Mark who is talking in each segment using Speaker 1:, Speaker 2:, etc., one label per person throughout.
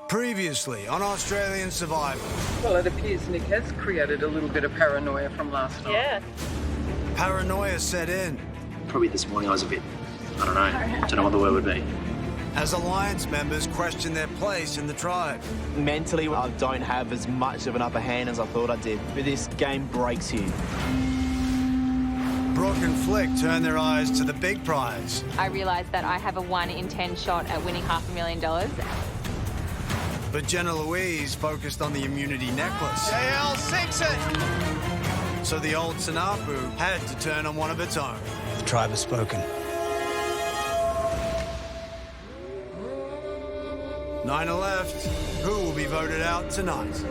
Speaker 1: Previously on Australian Survivor.
Speaker 2: Well, it appears Nick has created a little bit of paranoia from last night.
Speaker 3: Yeah.
Speaker 1: Paranoia set in.
Speaker 4: Probably this morning I was a bit, I don't know what the word would be.
Speaker 1: As Alliance members question their place in the tribe.
Speaker 5: Mentally, I don't have as much of an upper hand as I thought I did, but this game breaks you.
Speaker 1: Brooke and Flick turn their eyes to the big prize.
Speaker 6: I realised that I have a 1 in 10 shot at winning $500,000.
Speaker 1: But Jenna Louise focused on the immunity necklace.
Speaker 5: JL sinks it!
Speaker 1: So the old Sanapu had to turn on one of its own. The tribe has spoken. 9 are left. Who will be voted out tonight?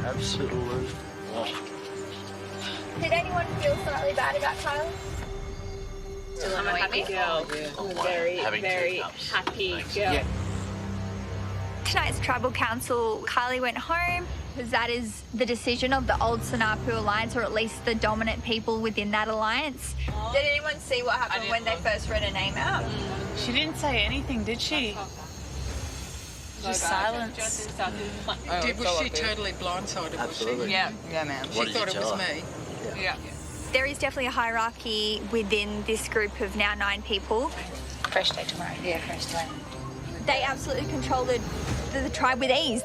Speaker 4: Absolutely.
Speaker 7: Did anyone feel slightly bad about Kylie?
Speaker 3: I'm a happy girl. Very happy girl.
Speaker 4: Yeah.
Speaker 7: Tonight's tribal council, Kylie went home because that is the decision of the old Sanapu Alliance, or at least the dominant people within that alliance. Did anyone see what happened when they first read her name out?
Speaker 8: She didn't say anything, did she? Just silence.
Speaker 2: Was she totally blindsided?
Speaker 4: Absolutely.
Speaker 2: Was she?
Speaker 8: Yeah, ma'am.
Speaker 2: She thought it was me.
Speaker 8: Yeah.
Speaker 7: There is definitely a hierarchy within this group of now 9 people.
Speaker 8: Fresh day tomorrow. Yeah, fresh day.
Speaker 7: They absolutely control the tribe with ease.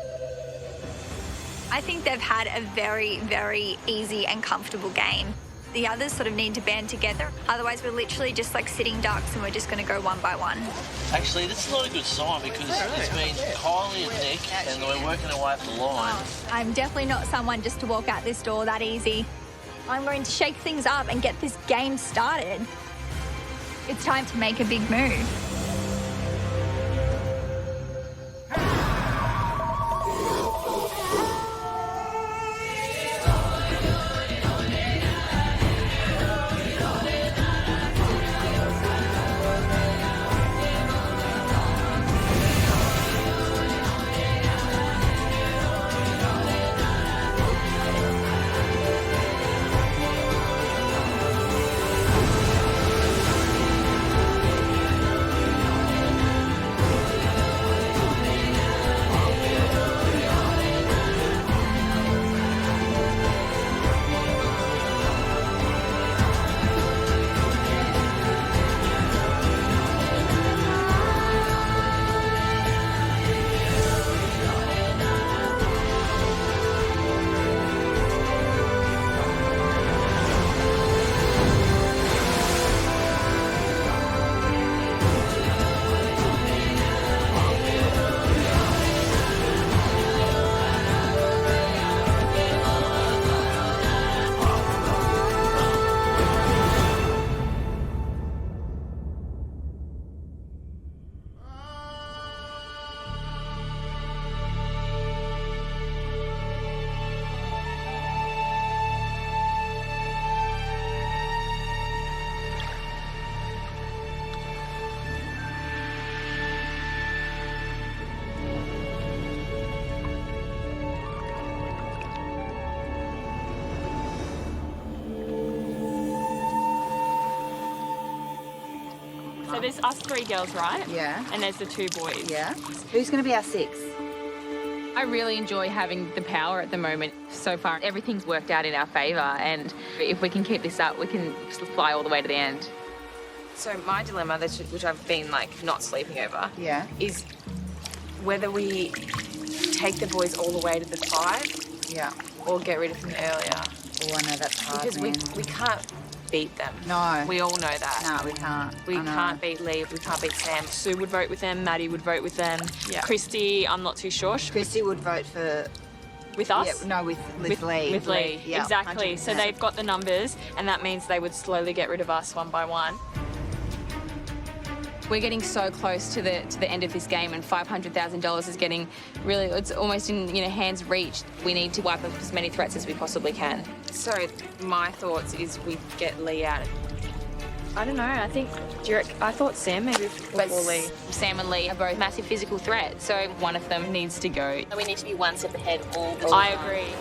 Speaker 7: I think they've had a very, very easy and comfortable game. The others sort of need to band together. Otherwise, we're literally just like sitting ducks and we're just going to go one by one.
Speaker 9: Actually, this is not a good sign because it's been Kylie and Nick and we're working our way up the line.
Speaker 7: I'm definitely not someone just to walk out this door that easy. I'm going to shake things up and get this game started. It's time to make a big move.
Speaker 6: So there's us 3 girls, right?
Speaker 8: Yeah.
Speaker 6: And there's the 2 boys.
Speaker 8: Yeah. Who's going to be our 6th?
Speaker 6: I really enjoy having the power at the moment. So far, everything's worked out in our favour, and if we can keep this up, we can just fly all the way to the end.
Speaker 3: So my dilemma, which I've been like not sleeping over,
Speaker 8: Yeah.
Speaker 3: is whether we take the boys all the way to the 5
Speaker 8: Yeah.
Speaker 3: or get rid of them earlier.
Speaker 8: Oh, I know that's hard,
Speaker 3: Because
Speaker 8: man.
Speaker 3: we can't beat them.
Speaker 8: No.
Speaker 3: We all know that.
Speaker 8: No, we can't.
Speaker 3: We
Speaker 8: I know.
Speaker 3: can't beat Lee, we can't beat Sam.
Speaker 6: Sue would vote with them, Maddie would vote with them.
Speaker 3: Yeah.
Speaker 6: Christy, I'm not too sure.
Speaker 8: Christy would vote for...
Speaker 6: With us?
Speaker 8: Yeah, no, with Lee.
Speaker 6: With Lee,
Speaker 8: Yeah,
Speaker 6: exactly. So
Speaker 8: 100%.
Speaker 6: they've got the numbers, and that means they would slowly get rid of us one by one. We're getting so close to the end of this game, and $500,000 is getting really, it's almost in hands reached. We need to wipe up as many threats as we possibly can.
Speaker 3: So my thoughts is we get Lee out.
Speaker 6: I don't know, I thought Sam maybe before Lee. Sam and Lee are both massive physical threats, so one of them needs to go.
Speaker 3: We need to be one step ahead all the time.
Speaker 6: I agree.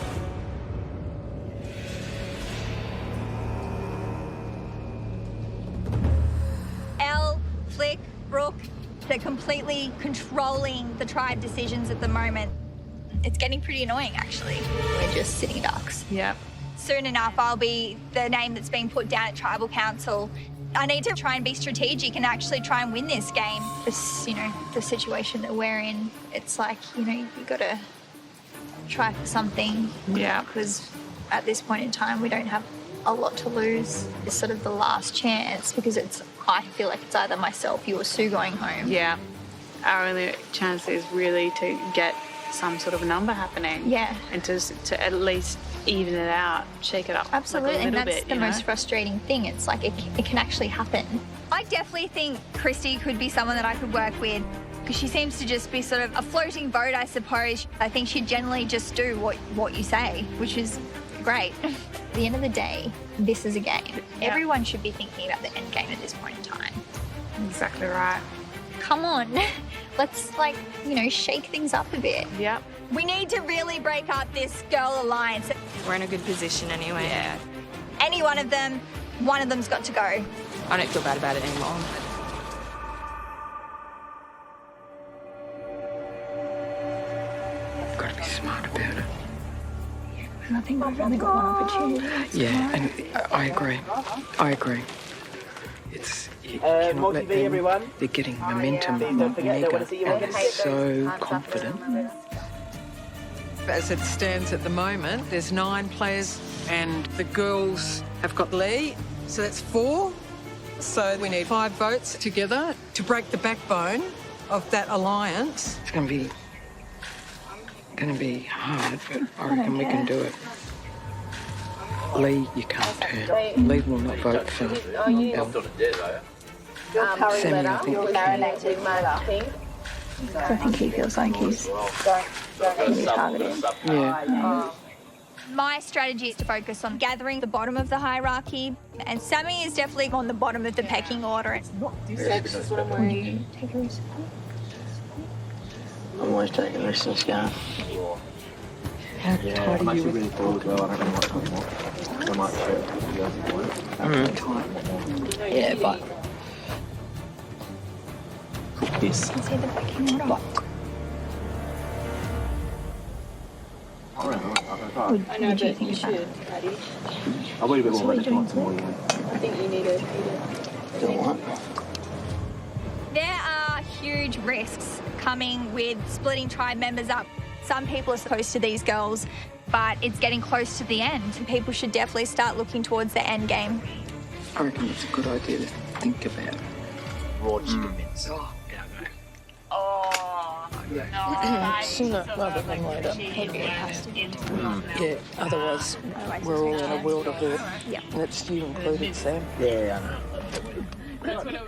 Speaker 7: really controlling the tribe decisions at the moment. It's getting pretty annoying, actually. We're just sitting ducks.
Speaker 8: Yep.
Speaker 7: Soon enough, I'll be the name that's being put down at Tribal Council. I need to try and be strategic and actually try and win this game. This, the situation that we're in, it's like, you got to try for something.
Speaker 8: Yeah.
Speaker 7: Because at this point in time, we don't have a lot to lose. It's sort of the last chance because I feel like it's either myself, you or Sue going home.
Speaker 8: Yeah. Our only chance is really to get some sort of a number happening.
Speaker 7: Yeah.
Speaker 8: And to at least even it out, shake it up.
Speaker 7: Absolutely,
Speaker 8: like a
Speaker 7: and
Speaker 8: little
Speaker 7: that's
Speaker 8: bit,
Speaker 7: the most frustrating thing. It's like it can actually happen. I definitely think Christy could be someone that I could work with because she seems to just be sort of a floating boat, I suppose. I think she'd generally just do what you say, which is great. At the end of the day, this is a game.
Speaker 8: Yeah.
Speaker 7: Everyone should be thinking about the end game at this point in time.
Speaker 8: Exactly right.
Speaker 7: Come on, let's shake things up a bit.
Speaker 8: Yep.
Speaker 7: We need to really break up this girl alliance.
Speaker 3: We're in a good position anyway.
Speaker 8: Yeah.
Speaker 7: Any one of them's got to go.
Speaker 3: I don't feel bad about it anymore.
Speaker 2: You've got to be smart about it.
Speaker 7: I think we've only got one opportunity.
Speaker 2: Yeah, and I agree. You cannot let them,
Speaker 5: everyone.
Speaker 2: they're getting momentum, mega, and so confident.
Speaker 10: As it stands at the moment, there's 9 players and the girls have got Lee, so that's 4. So we need 5 votes together to break the backbone of that alliance.
Speaker 2: It's going to be hard, but I reckon we can do it. Lee, you can't turn. Lee will not vote for Elle. Sammy, I think.
Speaker 7: I think he feels like he's targeted.
Speaker 2: Yeah.
Speaker 7: My strategy is to focus on gathering the bottom of the hierarchy, and Sammy is definitely on the bottom of the pecking order.
Speaker 5: Will you take a risk? I'm always taking risks in this game.
Speaker 2: How tight are you with
Speaker 5: Yeah, but... Yes.
Speaker 7: Is he the pecking order? What do you think about it?
Speaker 5: I'll wait a bit more.
Speaker 7: There are huge risks coming with splitting tribe members up. Some people are opposed to these girls, but it's getting close to the end. People should definitely start looking towards the end game.
Speaker 2: I reckon it's a good idea to think about.
Speaker 5: Raw chicken mince.
Speaker 10: Sooner rather than later. Yeah, otherwise we're all in a world of hurt.
Speaker 7: Yeah.
Speaker 10: And that's you included, Sam.
Speaker 5: Yeah, I know.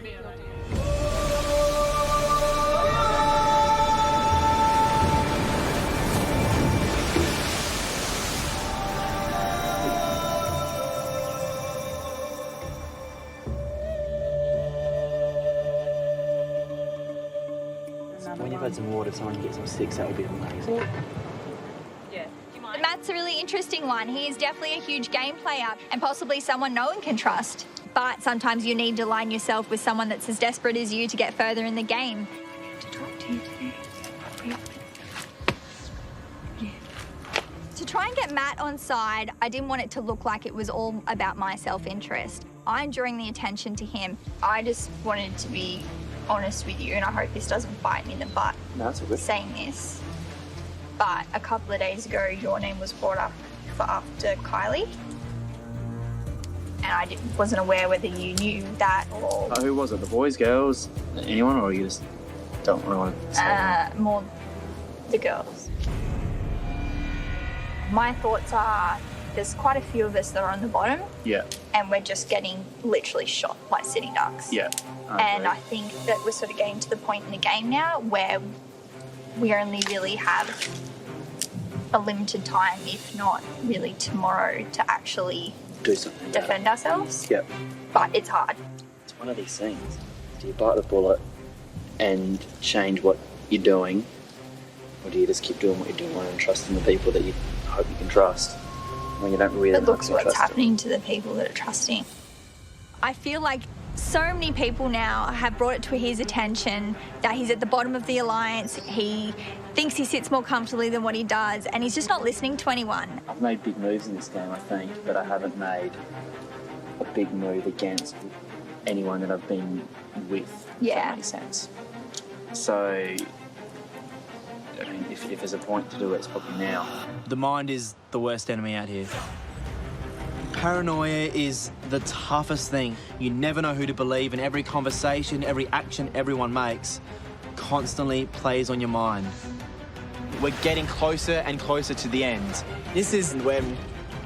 Speaker 5: When you've had some water, someone get some sticks, that would be amazing.
Speaker 7: Matt's a really interesting one. He is definitely a huge game player and possibly someone no one can trust. But sometimes you need to align yourself with someone that's as desperate as you to get further in the game. To talk to you today. To try and get Matt on side, I didn't want it to look like it was all about my self-interest. I'm drawing the attention to him. I just wanted to be honest with you, and I hope this doesn't bite me in the butt.
Speaker 5: No, that's all good.
Speaker 7: Saying this. But a couple of days ago, your name was brought up for after Kylie. And I wasn't aware whether you knew that or...
Speaker 5: Who was it? The boys, girls, anyone, or you just don't really want to say
Speaker 7: more the girls. My thoughts are there's quite a few of us that are on the bottom.
Speaker 5: Yeah.
Speaker 7: And we're just getting literally shot like sitting ducks.
Speaker 5: Yeah.
Speaker 7: And I think that we're sort of getting to the point in the game now where we only really have a limited time, if not really tomorrow, to actually
Speaker 5: do something.
Speaker 7: Defend ourselves.
Speaker 5: Yep.
Speaker 7: But it's hard.
Speaker 5: It's one of these things. Do you bite the bullet and change what you're doing, or do you just keep doing what you're doing and trust in the people that you hope you can trust when you don't really
Speaker 7: But look what's
Speaker 5: trust
Speaker 7: happening to the people that are trusting. I feel like So many people now have brought it to his attention that he's at the bottom of the alliance. He thinks he sits more comfortably than what he does, and he's just not listening to anyone.
Speaker 5: I've made big moves in this game, I think, but I haven't made a big move against anyone that I've been with, if that makes sense. So, I mean, if there's a point to do it, it's probably now.
Speaker 11: The mind is the worst enemy out here. Paranoia is the toughest thing. You never know who to believe, and every conversation, every action everyone makes constantly plays on your mind. We're getting closer and closer to the end. This is when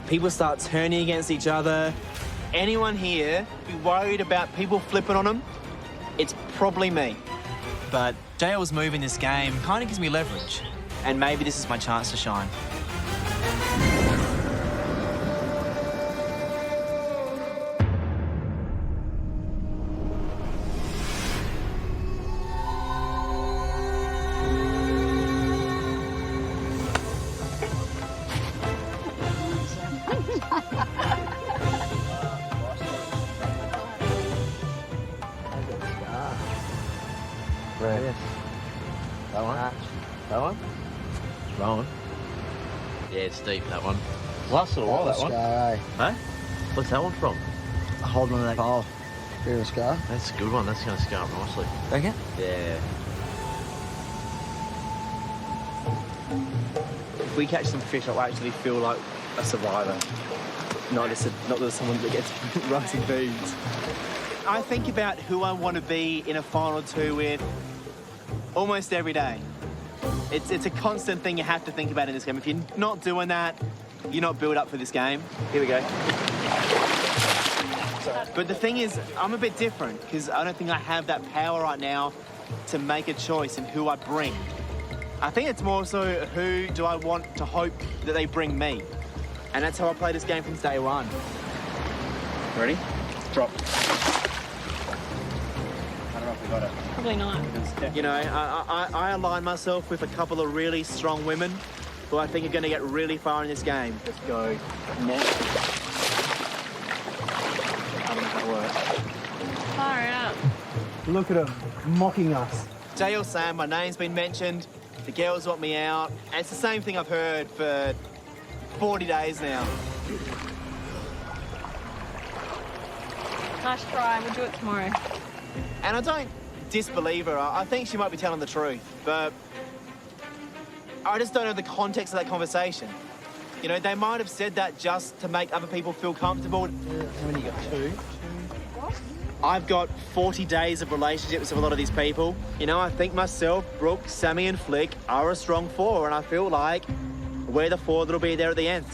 Speaker 11: people start turning against each other. Anyone here be worried about people flipping on them? It's probably me. But JL's move in this game kind of gives me leverage, and maybe this is my chance to shine.
Speaker 9: Yes. That one? That one? Wrong. Yeah, it's deep, that one. Lasted a while, that one.
Speaker 12: Scar, eh?
Speaker 9: Huh? What's that one from?
Speaker 11: Holding on to that pole.
Speaker 12: Bit of a scar.
Speaker 9: That's a good one. That's going to scar up nicely.
Speaker 11: Reckon?
Speaker 9: Yeah.
Speaker 11: If we catch some fish, I'll actually feel like a survivor. Not just someone that gets rising beans. I think about who I want to be in a final two with almost every day. It's a constant thing you have to think about in this game. If you're not doing that, you're not built up for this game. Here we go. But the thing is, I'm a bit different because I don't think I have that power right now to make a choice in who I bring. I think it's more so who do I want to hope that they bring me. And that's how I play this game from day one. Ready? Drop. I don't know if we got it.
Speaker 8: Probably not.
Speaker 11: You know, I align myself with a couple of really strong women who I think are going to get really far in this game. Let's go now. I don't know if that works.
Speaker 8: Far out.
Speaker 12: Look at him, mocking us.
Speaker 11: JL Sam, my name's been mentioned. The girls want me out. And it's the same thing I've heard for 40 days now.
Speaker 8: Nice try. We'll do it tomorrow.
Speaker 11: And I don't disbelieve her. I think she might be telling the truth, but I just don't know the context of that conversation. You know, they might have said that just to make other people feel comfortable. How many you got? Two? I've got 40 days of relationships with a lot of these people. You know, I think myself, Brooke, Sammy and Flick are a strong four, and I feel like we're the four that'll be there at the end.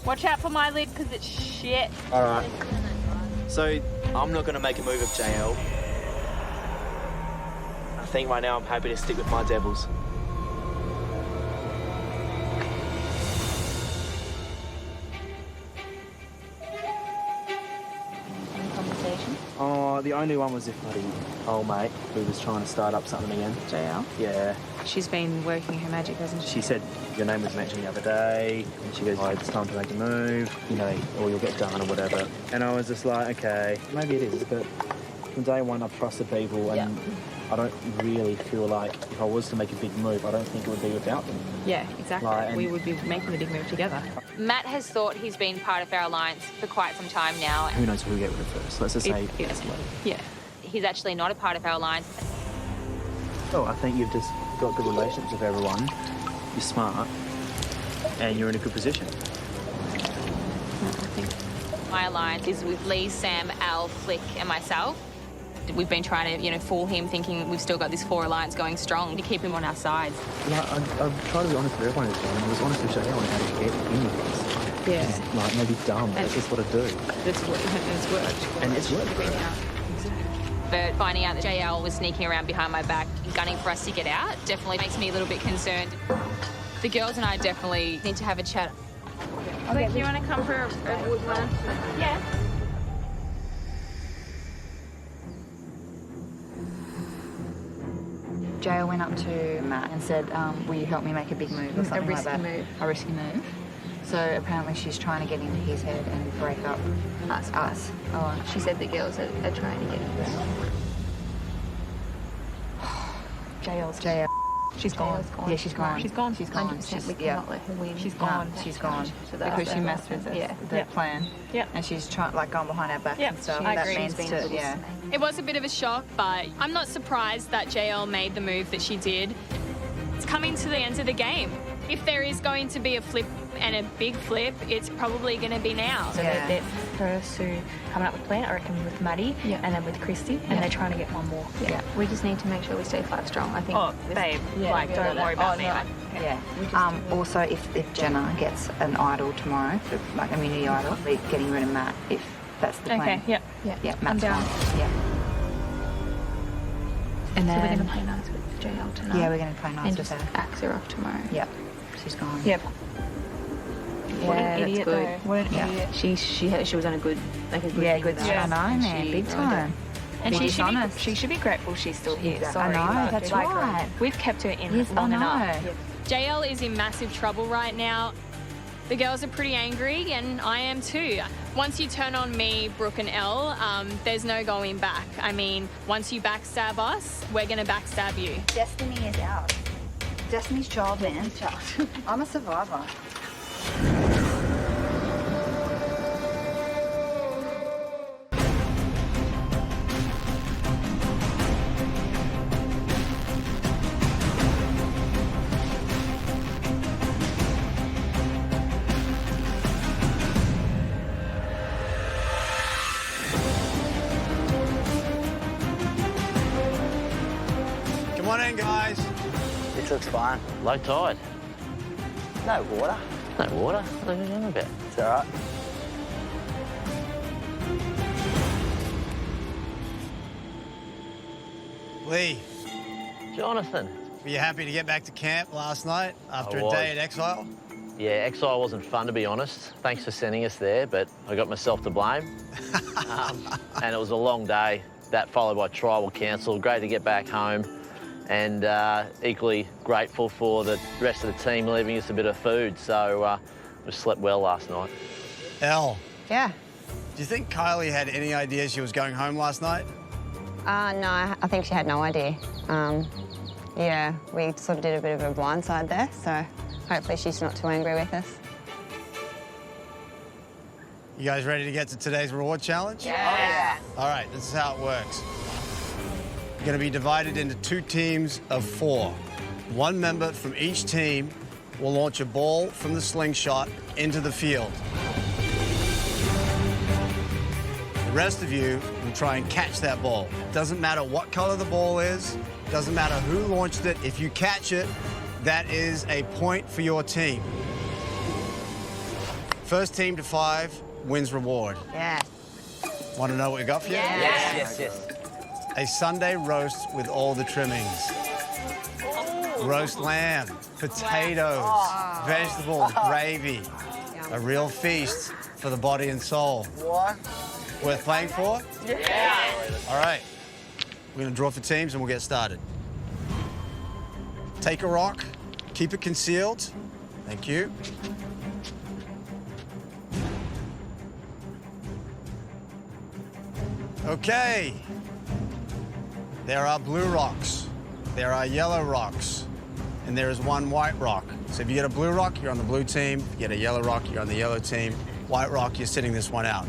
Speaker 6: Watch out for my lid, because it's shit.
Speaker 11: All right. So, I'm not going to make a move of JL. I think right now I'm happy to stick with my Devils.
Speaker 6: Any conversation?
Speaker 11: Oh, the only one was if bloody old mate who was trying to start up something again.
Speaker 6: JL?
Speaker 11: Yeah.
Speaker 6: She's been working her magic, hasn't she?
Speaker 11: She said your name was mentioned the other day, and she goes, oh, it's time to make a move, you know, or you'll get done or whatever. And I was just like, okay, maybe it is, but from day one I've trusted people, and I don't really feel like if I was to make a big move, I don't think it would be without them.
Speaker 6: Yeah, exactly.
Speaker 11: Like,
Speaker 6: we would be making the big move together. Matt has thought he's been part of our alliance for quite some time now.
Speaker 11: Who knows who will get rid of first? Let's just say
Speaker 6: it's yeah. He's actually not a part of our alliance.
Speaker 11: Oh, I think you've just got good relationships with everyone. You're smart, and you're in a good position.
Speaker 6: I think my alliance is with Lee, Sam, Al, Flick, and myself. We've been trying to, you know, fool him, thinking we've still got this four alliance going strong to keep him on our side.
Speaker 11: Like, I've tried to be honest with everyone who's going. I was honest with JL on how to get in with this.
Speaker 6: Yeah.
Speaker 11: It's, like, maybe dumb, but it's just what I do.
Speaker 6: It's worked.
Speaker 11: And it's worked.
Speaker 6: But finding out that JL was sneaking around behind my back, gunning for us to get out, definitely makes me a little bit concerned. The girls and I definitely need to have a chat.
Speaker 8: Like, you want to come for a wood lunch?
Speaker 6: Yeah.
Speaker 2: JL went up to Matt and said, will you help me make a big move or something like that?
Speaker 8: Move.
Speaker 2: A risky move. So apparently she's trying to get into his head and break up us.
Speaker 7: Oh, she said the girls are trying to get into it. JL.
Speaker 2: She's gone. Yeah, she's gone.
Speaker 7: She's gone.
Speaker 2: She's gone.
Speaker 7: 100%. We cannot let her win.
Speaker 2: She's gone. She's gone.
Speaker 7: So
Speaker 2: Because she messed with the plan.
Speaker 3: Yep.
Speaker 2: And she's trying, like, going behind our back
Speaker 3: Yep.
Speaker 2: and stuff.
Speaker 3: I
Speaker 2: That
Speaker 3: agree.
Speaker 2: means to, yeah.
Speaker 6: It was a bit of a shock, but I'm not surprised that JL made the move that she did. It's coming to the end of the game. If there is going to be a flip and a big flip, it's probably going to be now.
Speaker 7: So they're her, Sue, coming up with a plan, I reckon, with Maddie and then with Christy, and they're trying to get one more. Yeah. We just need to make sure we stay 5 strong, I think.
Speaker 3: Oh, babe, like, don't worry about me.
Speaker 2: Yeah. Also, if Jenna gets an idol tomorrow, like a community idol, we're getting rid of Matt if that's the plan.
Speaker 3: Okay, yep.
Speaker 2: Yeah, Matt's
Speaker 7: down.
Speaker 2: fine. Yeah. And
Speaker 7: So
Speaker 2: then,
Speaker 7: we're going to play nice with JL tonight.
Speaker 2: yeah, we're going to play nice
Speaker 7: and
Speaker 2: with
Speaker 7: just
Speaker 2: her.
Speaker 7: axe her off tomorrow.
Speaker 2: Yep. She's gone.
Speaker 3: Yep.
Speaker 7: What
Speaker 2: Yeah,
Speaker 7: an
Speaker 2: that's
Speaker 7: idiot,
Speaker 2: good.
Speaker 7: though.
Speaker 2: What an idiot.
Speaker 7: She was on a good, like a good
Speaker 2: Yeah,
Speaker 7: thing
Speaker 2: good.
Speaker 7: with
Speaker 2: I
Speaker 7: us,
Speaker 2: know,
Speaker 7: and
Speaker 2: man.
Speaker 7: she
Speaker 2: Big
Speaker 7: ruined
Speaker 2: time.
Speaker 7: it.
Speaker 3: And
Speaker 2: She's honest.
Speaker 3: she should be grateful she's still here.
Speaker 2: I
Speaker 3: Sorry,
Speaker 2: know,
Speaker 3: but,
Speaker 2: that's
Speaker 3: like,
Speaker 2: right.
Speaker 3: We've kept her in
Speaker 2: Yes,
Speaker 3: long
Speaker 2: I
Speaker 3: enough.
Speaker 2: know.
Speaker 6: JL is in massive trouble right now. The girls are pretty angry, and I am too. Once you turn on me, Brooke and Elle, there's no going back. I mean, once you backstab us, we're going to backstab you.
Speaker 2: Destiny is ours. Destiny's child, man. I'm a survivor.
Speaker 1: Come on in, guys.
Speaker 9: This looks fine. Low tide. No water. No water? What are you on about? It's all right.
Speaker 1: Lee,
Speaker 9: Jonathan.
Speaker 1: were you happy to get back to camp last night after
Speaker 9: I
Speaker 1: a
Speaker 9: was.
Speaker 1: day at Exile?
Speaker 9: Yeah, Exile wasn't fun, to be honest. Thanks for sending us there, but I got myself to blame. And it was a long day. That followed by tribal council. Great to get back home. And equally grateful for the rest of the team leaving us a bit of food. So we slept well last night.
Speaker 1: Elle,
Speaker 2: Yeah.
Speaker 1: do you think Kylie had any idea she was going home last night?
Speaker 13: No, I think she had no idea. Yeah, we sort of did a bit of a blindside there, so hopefully she's not too angry with us.
Speaker 1: You guys ready to get to today's reward challenge?
Speaker 2: Yeah.
Speaker 1: All right, this is how it works. You're going to be divided into 2 teams of 4. 1 member from each team will launch a ball from the slingshot into the field. The rest of you will try and catch that ball. Doesn't matter what color the ball is, doesn't matter who launched it. If you catch it, that is a point for your team. First team to 5 wins reward.
Speaker 2: Yeah.
Speaker 1: Want to know what we got for you?
Speaker 9: Yes.
Speaker 1: A Sunday roast with all the trimmings. Roast lamb, potatoes, vegetables, gravy. A real feast for the body and soul.
Speaker 12: What?
Speaker 1: Worth playing for?
Speaker 12: Yeah.
Speaker 1: All right. We're going to draw for teams and we'll get started. Take a rock, keep it concealed. Thank you. Okay. There are blue rocks, there are yellow rocks, and there is 1 white rock. So if you get a blue rock, you're on the blue team. If you get a yellow rock, you're on the yellow team. White rock, you're sitting this one out.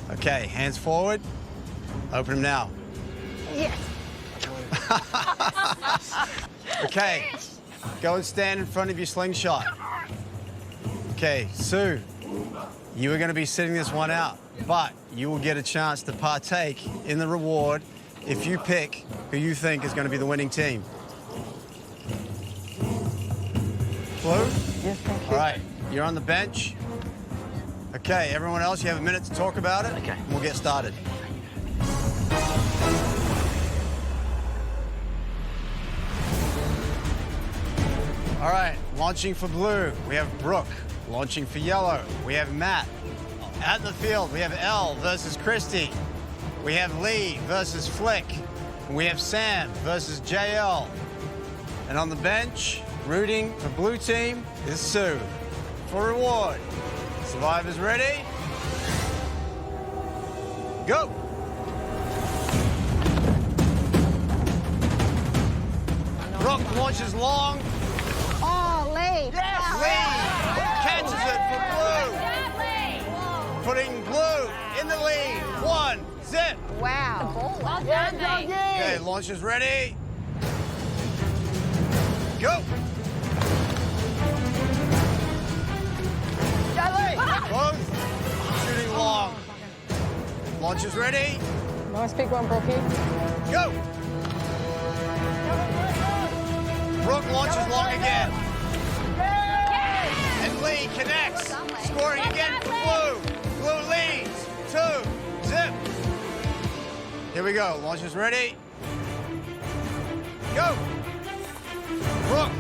Speaker 1: Okay, hands forward. Open them now.
Speaker 2: Yes.
Speaker 1: Okay, go and stand in front of your slingshot. Okay, Sue, you are going to be sitting this one out, but you will get a chance to partake in the reward if you pick who you think is going to be the winning team. Blue?
Speaker 2: Yes, thank you.
Speaker 1: All right, you're on the bench. Okay, everyone else, you have a minute to talk about it.
Speaker 9: Okay.
Speaker 1: And we'll get started. All right, launching for blue, we have Brooke. Launching for yellow, we have Matt. Out in the field, we have Elle versus Christy. We have Lee versus Flick. We have Sam versus JL. And on the bench, rooting for blue team is Sue. for reward. Survivors ready? Go! Brooke launches long.
Speaker 13: Oh, Lee.
Speaker 1: Yes! Lee catches it for Blue. Putting Blue in the lead. 1 zip.
Speaker 13: Wow.
Speaker 6: Well done, mate.
Speaker 1: Okay, launches ready. Go! Both shooting long. Launches ready.
Speaker 10: Nice big one, Brookie.
Speaker 1: Go! Brooke launches long again. And Lee connects. Scoring again for Blue. Blue leads. 2 zip. Here we go. Launches ready. Go! Brooke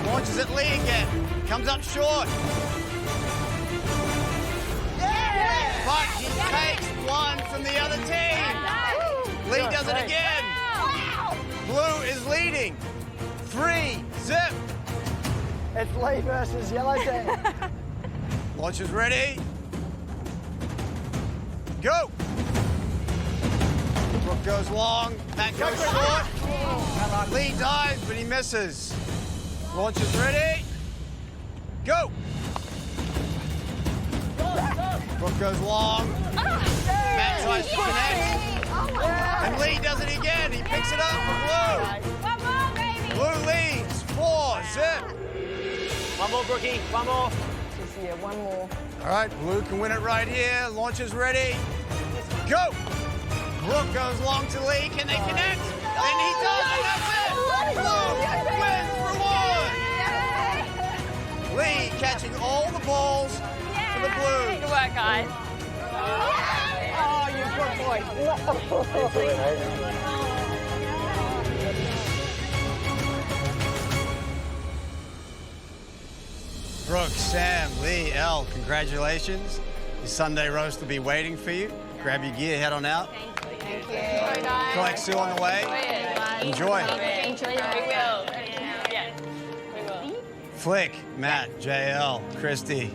Speaker 1: launches at Lee again. Comes up short. But he takes one from the other team. Lee does it again. Blue is leading. 3 zip.
Speaker 12: It's Lee versus yellow team.
Speaker 1: Launches ready. Go. Brooke goes long. Matt goes short. Lee dives, but he misses. Launches ready. Go. Brooke goes long. Matt tries to connect. And Lee does it again. He picks it up for Blue.
Speaker 6: One more, baby.
Speaker 1: Blue leads. 4 zip.
Speaker 9: One more, Brookie. One more.
Speaker 10: Yeah, one more.
Speaker 1: All right, Blue can win it right here. Launches ready. Go. Brooke goes long to Lee. Can they connect? And he does, and that's it. Blue wins for 1. Lee catching all the balls for the Blues.
Speaker 6: Good work, guys.
Speaker 12: Oh, you good boy.
Speaker 1: Brooke, Sam, Lee, Elle, congratulations. Your Sunday roast will be waiting for you. Grab your gear, head on out.
Speaker 6: Thank you.
Speaker 1: Collect Sue on the way. Enjoy.
Speaker 6: Enjoy. We will. Yeah, we will.
Speaker 1: Flick, Matt, JL, Christy,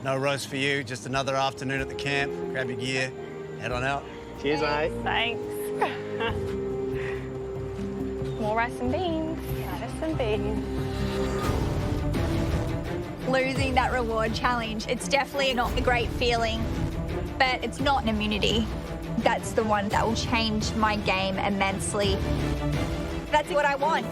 Speaker 1: no roast for you. Just another afternoon at the camp. Grab your gear, head on out.
Speaker 11: Cheers, mate.
Speaker 6: Thanks. More rice and beans. Rice and beans.
Speaker 7: Losing that reward challenge, it's definitely not a great feeling, but it's not an immunity. That's the one that will change my game immensely. That's what I want.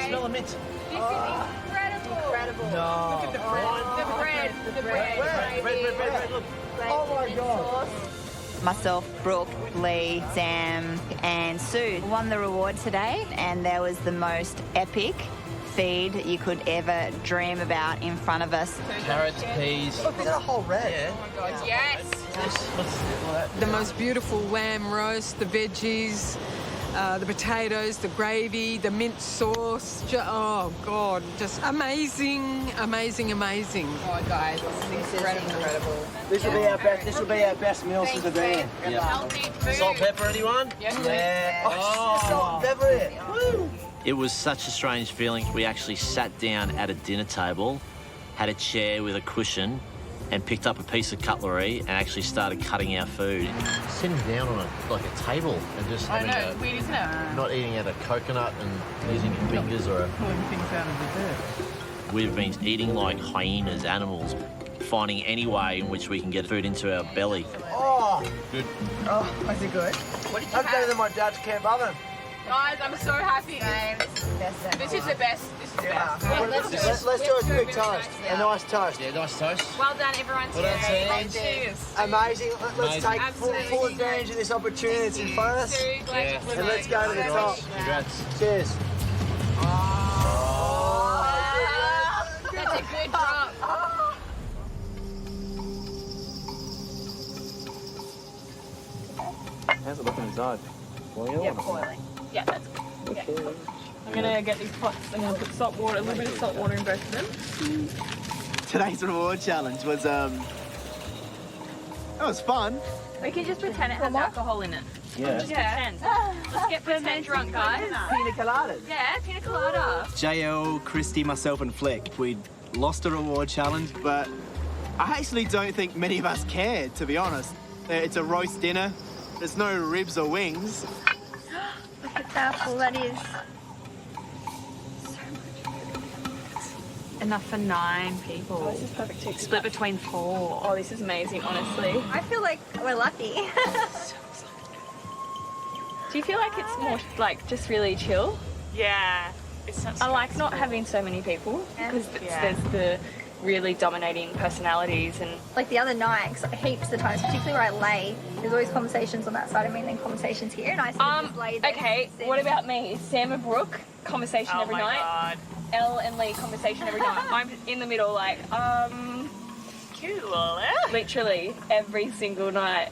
Speaker 9: Smell the mint.
Speaker 6: This is incredible.
Speaker 12: No.
Speaker 6: Look at the bread. The bread.
Speaker 9: Look.
Speaker 12: Oh my God.
Speaker 14: Myself, Brooke, Lee, Sam and Sue won the reward today, and there was the most epic feed you could ever dream about in front of us.
Speaker 9: Carrots, peas.
Speaker 12: Look, is that a whole red?
Speaker 9: Yeah.
Speaker 6: Oh my God, yes.
Speaker 10: The most beautiful lamb roast, the veggies, the potatoes, the gravy, the mint sauce. Oh, God, just amazing, amazing, amazing.
Speaker 6: Oh, guys, this is incredible.
Speaker 12: This will be our best. This will be our best meal since the band.
Speaker 6: Healthy food.
Speaker 9: Salt, pepper, anyone?
Speaker 6: Yes,
Speaker 12: Yeah. Oh, salt and pepper it. Woo.
Speaker 9: It was such a strange feeling. We actually sat down at a dinner table, had a chair with a cushion, and picked up a piece of cutlery and actually started cutting our food. Sitting down on a table and just
Speaker 6: I know, it's weird, isn't it?
Speaker 9: not eating out a coconut and using your fingers or a... We've been eating like hyenas, animals, finding any way in which we can get food into our belly.
Speaker 12: Oh.
Speaker 9: Good.
Speaker 12: Oh, is it good?
Speaker 6: What did you
Speaker 12: That's better
Speaker 6: have?
Speaker 12: than my dad's camp oven.
Speaker 6: Guys, I'm so happy. This is the best. This is the best.
Speaker 12: Let's do a quick toast. A nice toast.
Speaker 9: Yeah, nice toast.
Speaker 6: Well done, everyone.
Speaker 9: Well done, Sam.
Speaker 6: Cheers.
Speaker 12: Amazing. Let's take full
Speaker 6: Absolutely.
Speaker 12: advantage of this opportunity that's in front of us.
Speaker 6: Glad you
Speaker 12: And let's go to the top.
Speaker 9: Congrats.
Speaker 12: Cheers. Oh.
Speaker 3: a good drop.
Speaker 11: How's it looking inside?
Speaker 3: Yeah, boiling. Yeah, that's good. Yeah. I'm gonna get these pots. I'm gonna put salt water, a little bit of salt water in both of them.
Speaker 12: Today's reward challenge was, that was fun.
Speaker 3: We can just pretend it has alcohol in it.
Speaker 11: Yeah.
Speaker 3: Just pretend. Let's get pretend drunk, guys.
Speaker 12: Pina coladas.
Speaker 3: Yeah, pina colada.
Speaker 11: JL, Christy, myself and Flick, we lost a reward challenge,
Speaker 12: But I actually don't think many of us cared, to be honest. It's a roast dinner. There's no ribs or wings.
Speaker 7: Look at how full that is.
Speaker 3: Enough for 9 people. Oh, this is perfect too. Split between 4. Oh, this is amazing, honestly.
Speaker 7: I feel like we're lucky.
Speaker 3: Do you feel like it's more like just really chill? Yeah. It's not I like not having so many people because there's the really dominating personalities and
Speaker 7: Like the other night, 'cause heaps of times, particularly where I lay, there's always conversations on that side of me and then conversations here, and I sort of just lay there.
Speaker 3: okay, what about me? Sam and Brooke, conversation every night. God. Elle and Lee, conversation every night. I'm in the middle like, cool. Literally every single night.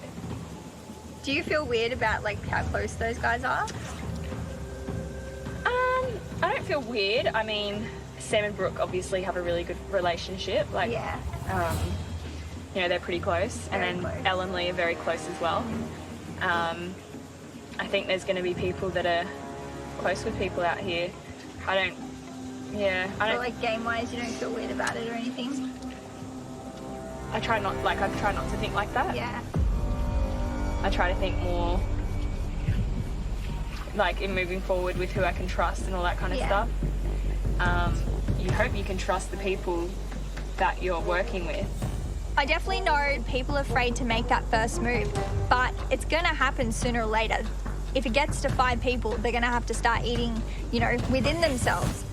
Speaker 7: Do you feel weird about like how close those guys are?
Speaker 3: I don't feel weird. I mean, Sam and Brooke obviously have a really good relationship. Like,
Speaker 7: Yeah.
Speaker 3: You know, they're pretty close.
Speaker 7: Very
Speaker 3: And then
Speaker 7: close.
Speaker 3: Elle and Lee are very close as well. I think there's going to be people that are close with people out here. I
Speaker 7: But
Speaker 3: don't,
Speaker 7: like game-wise, you don't feel weird about it or anything?
Speaker 3: I try not to think like that.
Speaker 7: Yeah.
Speaker 3: I try to think more like in moving forward with who I can trust and all that kind of stuff. You hope you can trust the people that you're working with.
Speaker 7: I definitely know people are afraid to make that first move, but it's going to happen sooner or later. If it gets to 5 people, they're going to have to start eating, you know, within themselves.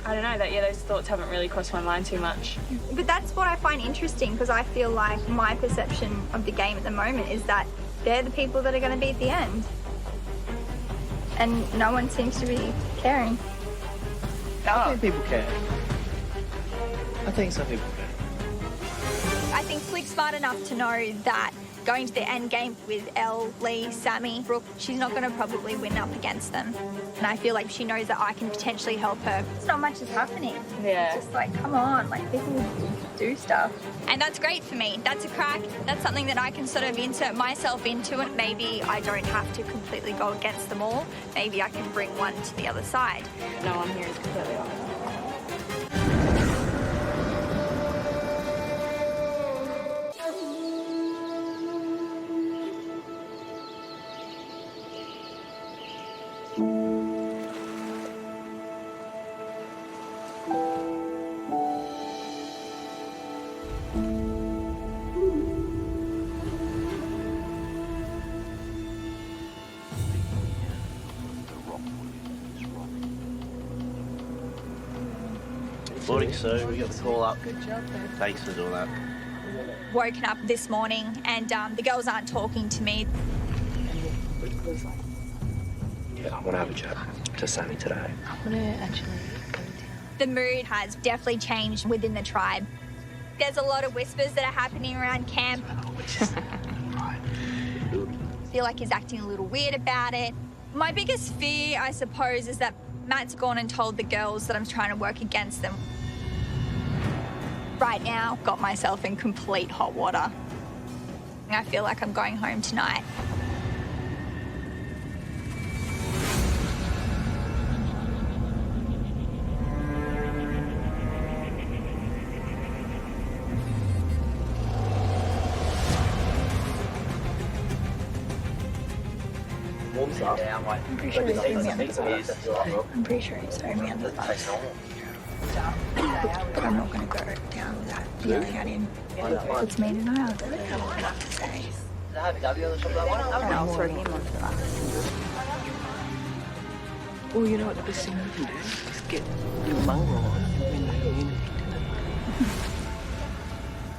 Speaker 3: I don't know, those thoughts haven't really crossed my mind too much.
Speaker 7: But that's what I find interesting, because I feel like my perception of the game at the moment is that they're the people that are going to be at the end. And no one seems to be caring.
Speaker 11: I think people care. I think some people care.
Speaker 7: I think Flick's smart enough to know that going to the end game with Elle, Lee, Sammy, Brooke, she's not going to probably win up against them. And I feel like she knows that I can potentially help her. It's not much is happening.
Speaker 3: Yeah.
Speaker 7: It's just like, come on, like people do stuff. And that's great for me. That's a crack. That's something that I can sort of insert myself into it. Maybe I don't have to completely go against them all. Maybe I can bring one to the other side.
Speaker 3: No one here is completely honest.
Speaker 9: Morning, Sue. We got the call up.
Speaker 7: Good job, though.
Speaker 9: Thanks for doing that.
Speaker 7: Woken up this morning and the girls aren't talking to me.
Speaker 4: Yeah, I want to have a chat to Sammy today.
Speaker 3: I'm gonna actually go
Speaker 7: The mood has definitely changed within the tribe. There's a lot of whispers that are happening around camp. I feel like he's acting a little weird about it. My biggest fear, I suppose, is that Matt's gone and told the girls that I'm trying to work against them. Right now, got myself in complete hot water. I feel like I'm going home tonight. I'm pretty sure he's throwing me under the bus. I'm pretty sure he's throwing me under the bus. But I'm not going to go down without yelling at him. It's me tonight. I'll tell you what I have to say. And I'll throw him under the bus.
Speaker 10: Well, you know what the best thing you can do is get your mongrel on and win the immunity.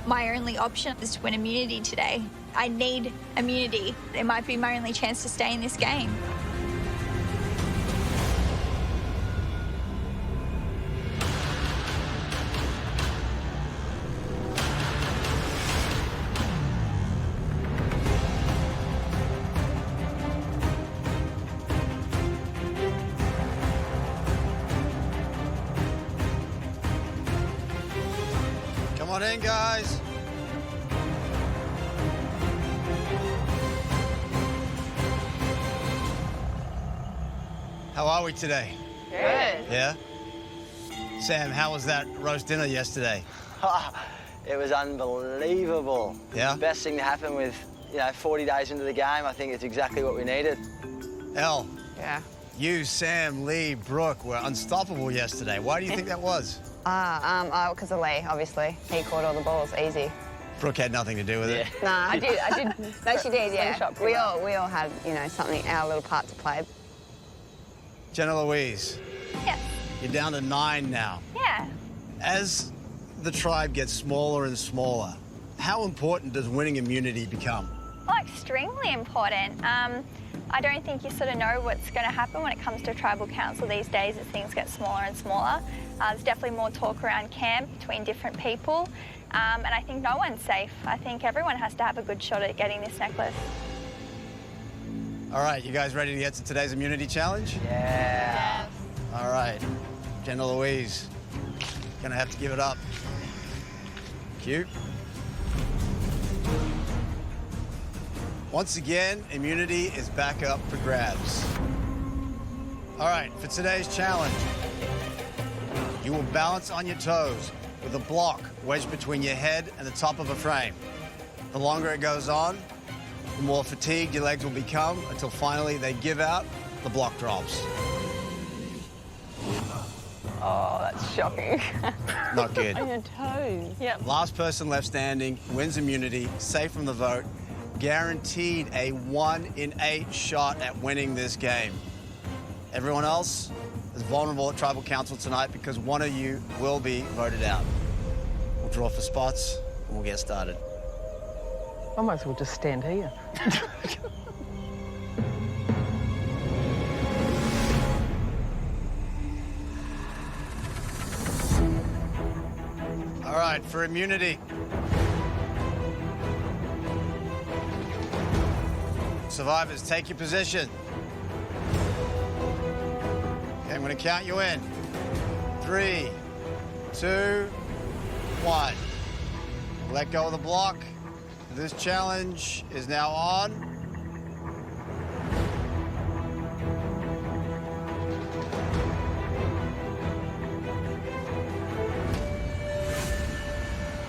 Speaker 7: My only option is to win immunity today. I need immunity. It might be my only chance to stay in this game.
Speaker 1: on in, guys. How are we today?
Speaker 15: Good.
Speaker 1: Yeah? Sam, how was that roast dinner yesterday?
Speaker 15: It was unbelievable.
Speaker 1: Yeah?
Speaker 15: Best thing to happen with, 40 days into the game. I think it's exactly what we needed.
Speaker 1: Elle.
Speaker 2: Yeah.
Speaker 1: You, Sam, Lee, Brooke were unstoppable yesterday. Why do you think that was?
Speaker 13: Because of Lee, obviously. He caught all the balls, easy.
Speaker 1: Brooke had nothing to do with it.
Speaker 13: Nah, I did. No, she did, yeah.
Speaker 2: Slingshot
Speaker 13: We all had, something, our little part to play.
Speaker 1: Jenna Louise.
Speaker 7: Yeah.
Speaker 1: You're down to 9 now.
Speaker 7: Yeah.
Speaker 1: As the tribe gets smaller and smaller, how important does winning immunity become?
Speaker 7: Well, extremely important. I don't think you sort of know what's going to happen when it comes to tribal council these days as things get smaller and smaller. There's definitely more talk around camp between different people, and I think no one's safe. I think everyone has to have a good shot at getting this necklace.
Speaker 1: All right, you guys ready to get to today's immunity challenge?
Speaker 15: Yeah.
Speaker 1: All right, Jenna Louise, gonna have to give it up. Cute. Once again, immunity is back up for grabs. All right, for today's challenge, you will balance on your toes with a block wedged between your head and the top of a frame. The longer it goes on, the more fatigued your legs will become until finally they give out, the block drops.
Speaker 2: Oh, that's shocking.
Speaker 1: Not good.
Speaker 2: On your toes. Yep.
Speaker 1: Last person left standing wins immunity, safe from the vote, guaranteed a 1 in 8 shot at winning this game. Everyone else is vulnerable at Tribal Council tonight because one of you will be voted out. We'll draw for spots and we'll get started.
Speaker 2: I might as well just stand here.
Speaker 1: All right, for immunity. Survivors, take your position. Okay, I'm going to count you in. 3, 2, 1. Let go of the block. This challenge is now on.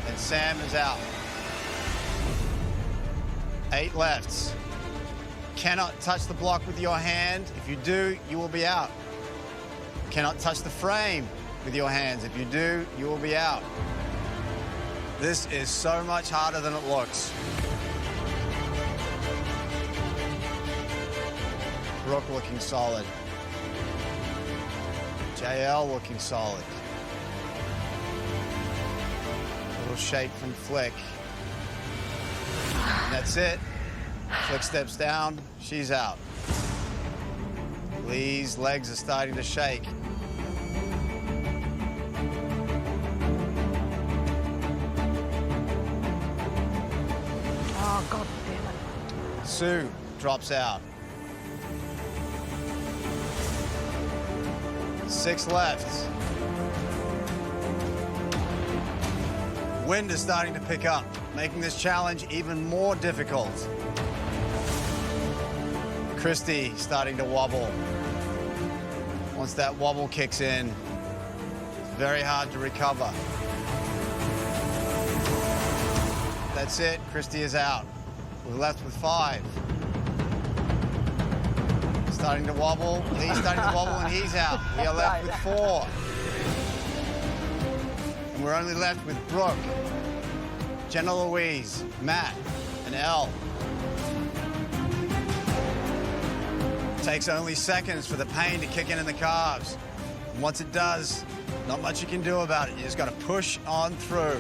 Speaker 1: And Sam is out. 8 left. Cannot touch the block with your hand. If you do, you will be out. Cannot touch the frame with your hands. If you do, you will be out. This is so much harder than it looks. Brooke looking solid. JL looking solid. Little shake from Flick. And that's it. Flick steps down, she's out. Lee's legs are starting to shake.
Speaker 2: Oh, God damn it.
Speaker 1: Sue drops out. 6 left. Wind is starting to pick up, making this challenge even more difficult. Christy starting to wobble. Once that wobble kicks in, it's very hard to recover. That's it, Christy is out. We're left with 5. Starting to wobble, he's starting to wobble and he's out. We are left with 4. And we're only left with Brooke, Jenna Louise, Matt, and Elle. Takes only seconds for the pain to kick in the calves. And once it does, not much you can do about it. You just got to push on through.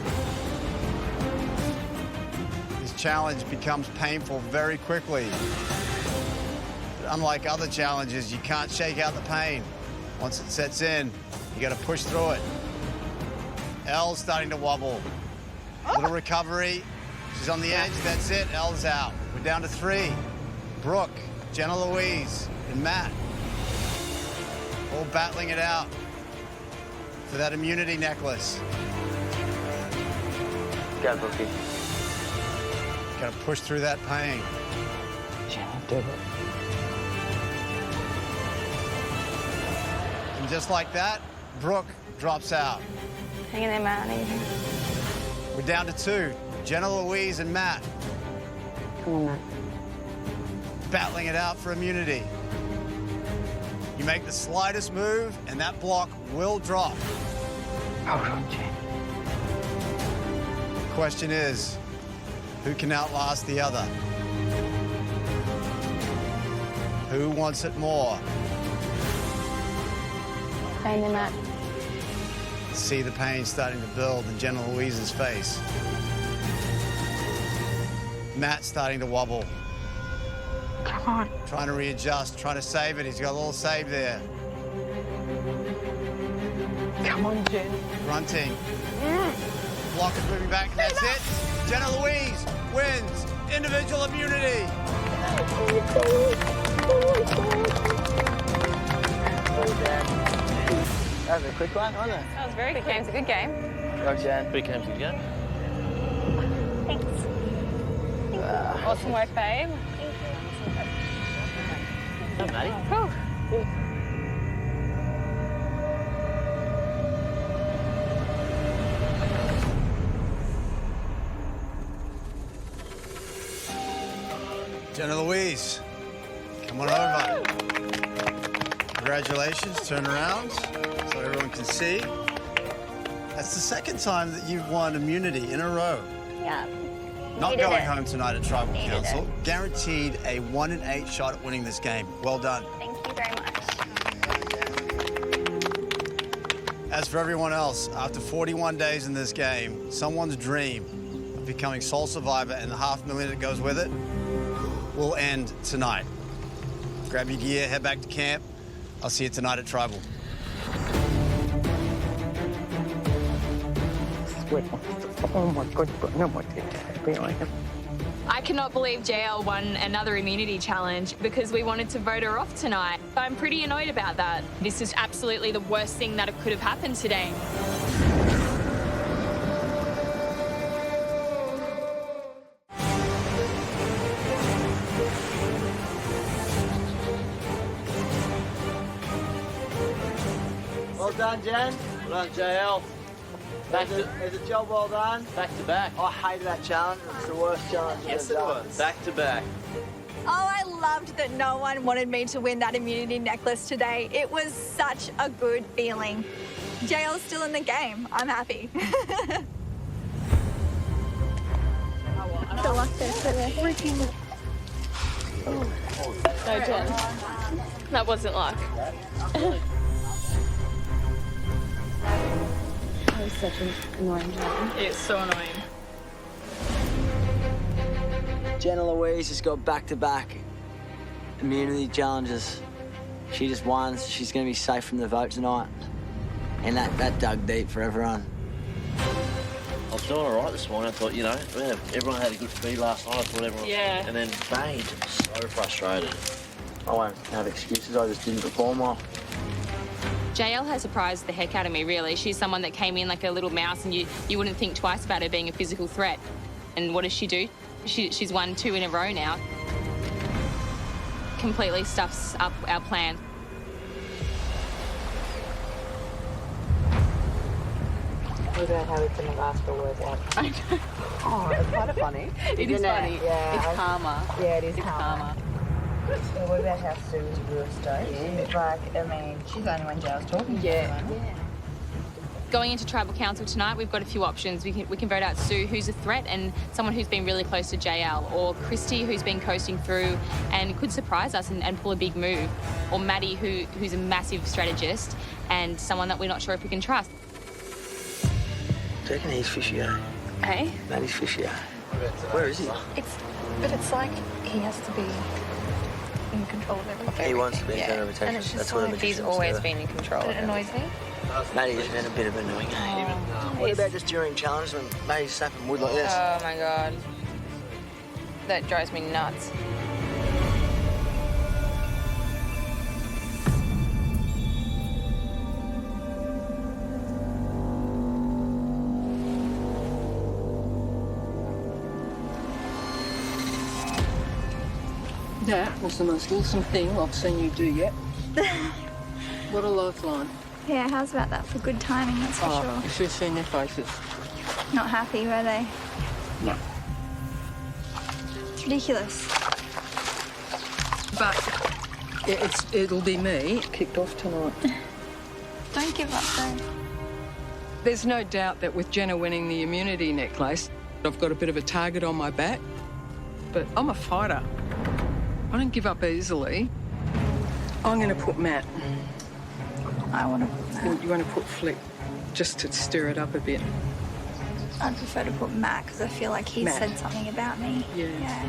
Speaker 1: This challenge becomes painful very quickly. But unlike other challenges, you can't shake out the pain. Once it sets in, you got to push through it. Elle's starting to wobble. Little recovery. She's on the edge. That's it. Elle's out. We're down to 3. Brooke, Jenna Louise, and Matt. All battling it out for that immunity necklace.
Speaker 15: Go, Brookie.
Speaker 1: Gotta push through that pain.
Speaker 5: Do it.
Speaker 1: And just like that, Brooke drops out.
Speaker 3: Hang in there, Matt.
Speaker 1: We're down to 2, Jenna Louise and Matt.
Speaker 13: Come on, Matt.
Speaker 1: Battling it out for immunity. You make the slightest move, and that block will drop.
Speaker 5: Hold on, Jen.
Speaker 1: The question is, who can outlast the other? Who wants it more?
Speaker 3: Hang in there, Matt.
Speaker 1: See the pain starting to build in Jenna Louise's face. Matt starting to wobble.
Speaker 5: Come on.
Speaker 1: Trying to readjust, trying to save it. He's got a little save there.
Speaker 5: Come on, Jen.
Speaker 1: Grunting. Block is moving back, and that's it. Jenna Louise wins individual immunity.
Speaker 15: That was a quick one, wasn't it?
Speaker 3: That was very good. It was a good game.
Speaker 15: Go, Jen.
Speaker 9: Big game's a good game.
Speaker 3: Thanks. Awesome work, babe.
Speaker 9: Hey, Maddie.
Speaker 1: Jenna Louise, come on over. Congratulations, turn around so everyone can see. That's the second time that you've won immunity in a row.
Speaker 13: Yeah.
Speaker 1: Not
Speaker 13: Needed
Speaker 1: going
Speaker 13: it.
Speaker 1: home tonight at Tribal
Speaker 13: Needed
Speaker 1: Council.
Speaker 13: it.
Speaker 1: Guaranteed a 1 in 8 shot at winning this game. Well done.
Speaker 13: Thank you very much.
Speaker 1: As for everyone else, after 41 days in this game, someone's dream of becoming sole survivor and the $500,000 that goes with it will end tonight. Grab your gear, head back to camp. I'll see you tonight at Tribal.
Speaker 5: Oh my God, no more behind him.
Speaker 3: I cannot believe JL won another immunity challenge because we wanted to vote her off tonight. I'm pretty annoyed about that. This is absolutely the worst thing that could have happened today.
Speaker 15: Well done, Jen.
Speaker 9: Well done, JL. Back to
Speaker 15: It's a job well done.
Speaker 9: back. To back.
Speaker 15: I hated that challenge. It's the worst challenge
Speaker 9: Yes,
Speaker 15: I've
Speaker 9: it
Speaker 15: done.
Speaker 9: was. Back to back.
Speaker 7: Oh, I loved that no one wanted me to win that immunity necklace today. It was such a good feeling. JL's still in the game. I'm happy.
Speaker 3: The luck there, No, Jen. That wasn't luck.
Speaker 13: That was such an annoying challenge.
Speaker 3: It's so annoying.
Speaker 15: Jenna Louise has got back-to-back immunity challenges. She just won, so she's going to be safe from the vote tonight. And that dug deep for everyone.
Speaker 9: I was doing all right this morning. I thought, you know, everyone had a good feed last night. I thought everyone...
Speaker 3: Yeah.
Speaker 9: And then bang, so frustrated.
Speaker 15: I won't have excuses, I just didn't perform well.
Speaker 6: JL has surprised the heck out of me, really. She's someone that came in like a little mouse and you wouldn't think twice about her being a physical threat. And what does she do? She's won 2 in a row now. Completely stuffs up our plan.
Speaker 2: What about how we couldn't have asked for words out?
Speaker 3: I know.
Speaker 2: Oh, it's kind of funny.
Speaker 3: It is funny.
Speaker 2: Yeah.
Speaker 3: It's karma.
Speaker 2: Yeah, it is
Speaker 3: It's
Speaker 2: karma. Yeah, what about how Sue was real stoked? Yeah. Like, I mean, she's the only one Jail's talking to at the moment.
Speaker 6: Going into Tribal Council tonight, we've got a few options. We can vote out Sue, who's a threat, and someone who's been really close to JL, or Christy, who's been coasting through and could surprise us and pull a big move, or Maddie, who's a massive strategist and someone that we're not sure if we can trust.
Speaker 15: Do you reckon he's fishy, eh?
Speaker 3: Hey?
Speaker 15: Maddie's fishy, eh? Where is he?
Speaker 2: But it's like he has to be in control of everything.
Speaker 15: He wants to be in
Speaker 2: Yeah.
Speaker 15: center of attention.
Speaker 2: And it's just
Speaker 15: That's what a
Speaker 2: like
Speaker 15: magician's
Speaker 13: He's always
Speaker 15: do.
Speaker 13: been in control.
Speaker 2: It annoys me.
Speaker 15: Maddie has been a bit of annoying. What about just during challenge when Maddie's snapping wood like this?
Speaker 13: Oh my God. That drives me nuts.
Speaker 10: That was the most awesome thing I've seen you do yet. What a lifeline.
Speaker 7: Yeah, how's about that for good timing, that's for sure.
Speaker 10: You should have seen their faces.
Speaker 7: Not happy, were they?
Speaker 10: No.
Speaker 7: It's ridiculous.
Speaker 10: But it'll be me kicked off tonight.
Speaker 7: Don't give up, though.
Speaker 10: There's no doubt that with Jenna winning the immunity necklace, I've got a bit of a target on my back. But I'm a fighter. I don't give up easily. I'm going to put Matt.
Speaker 7: I want to put Matt.
Speaker 10: You want to put Flick, just to stir it up a bit.
Speaker 7: I'd prefer to put Matt because I feel like he said something about me.
Speaker 10: Yeah.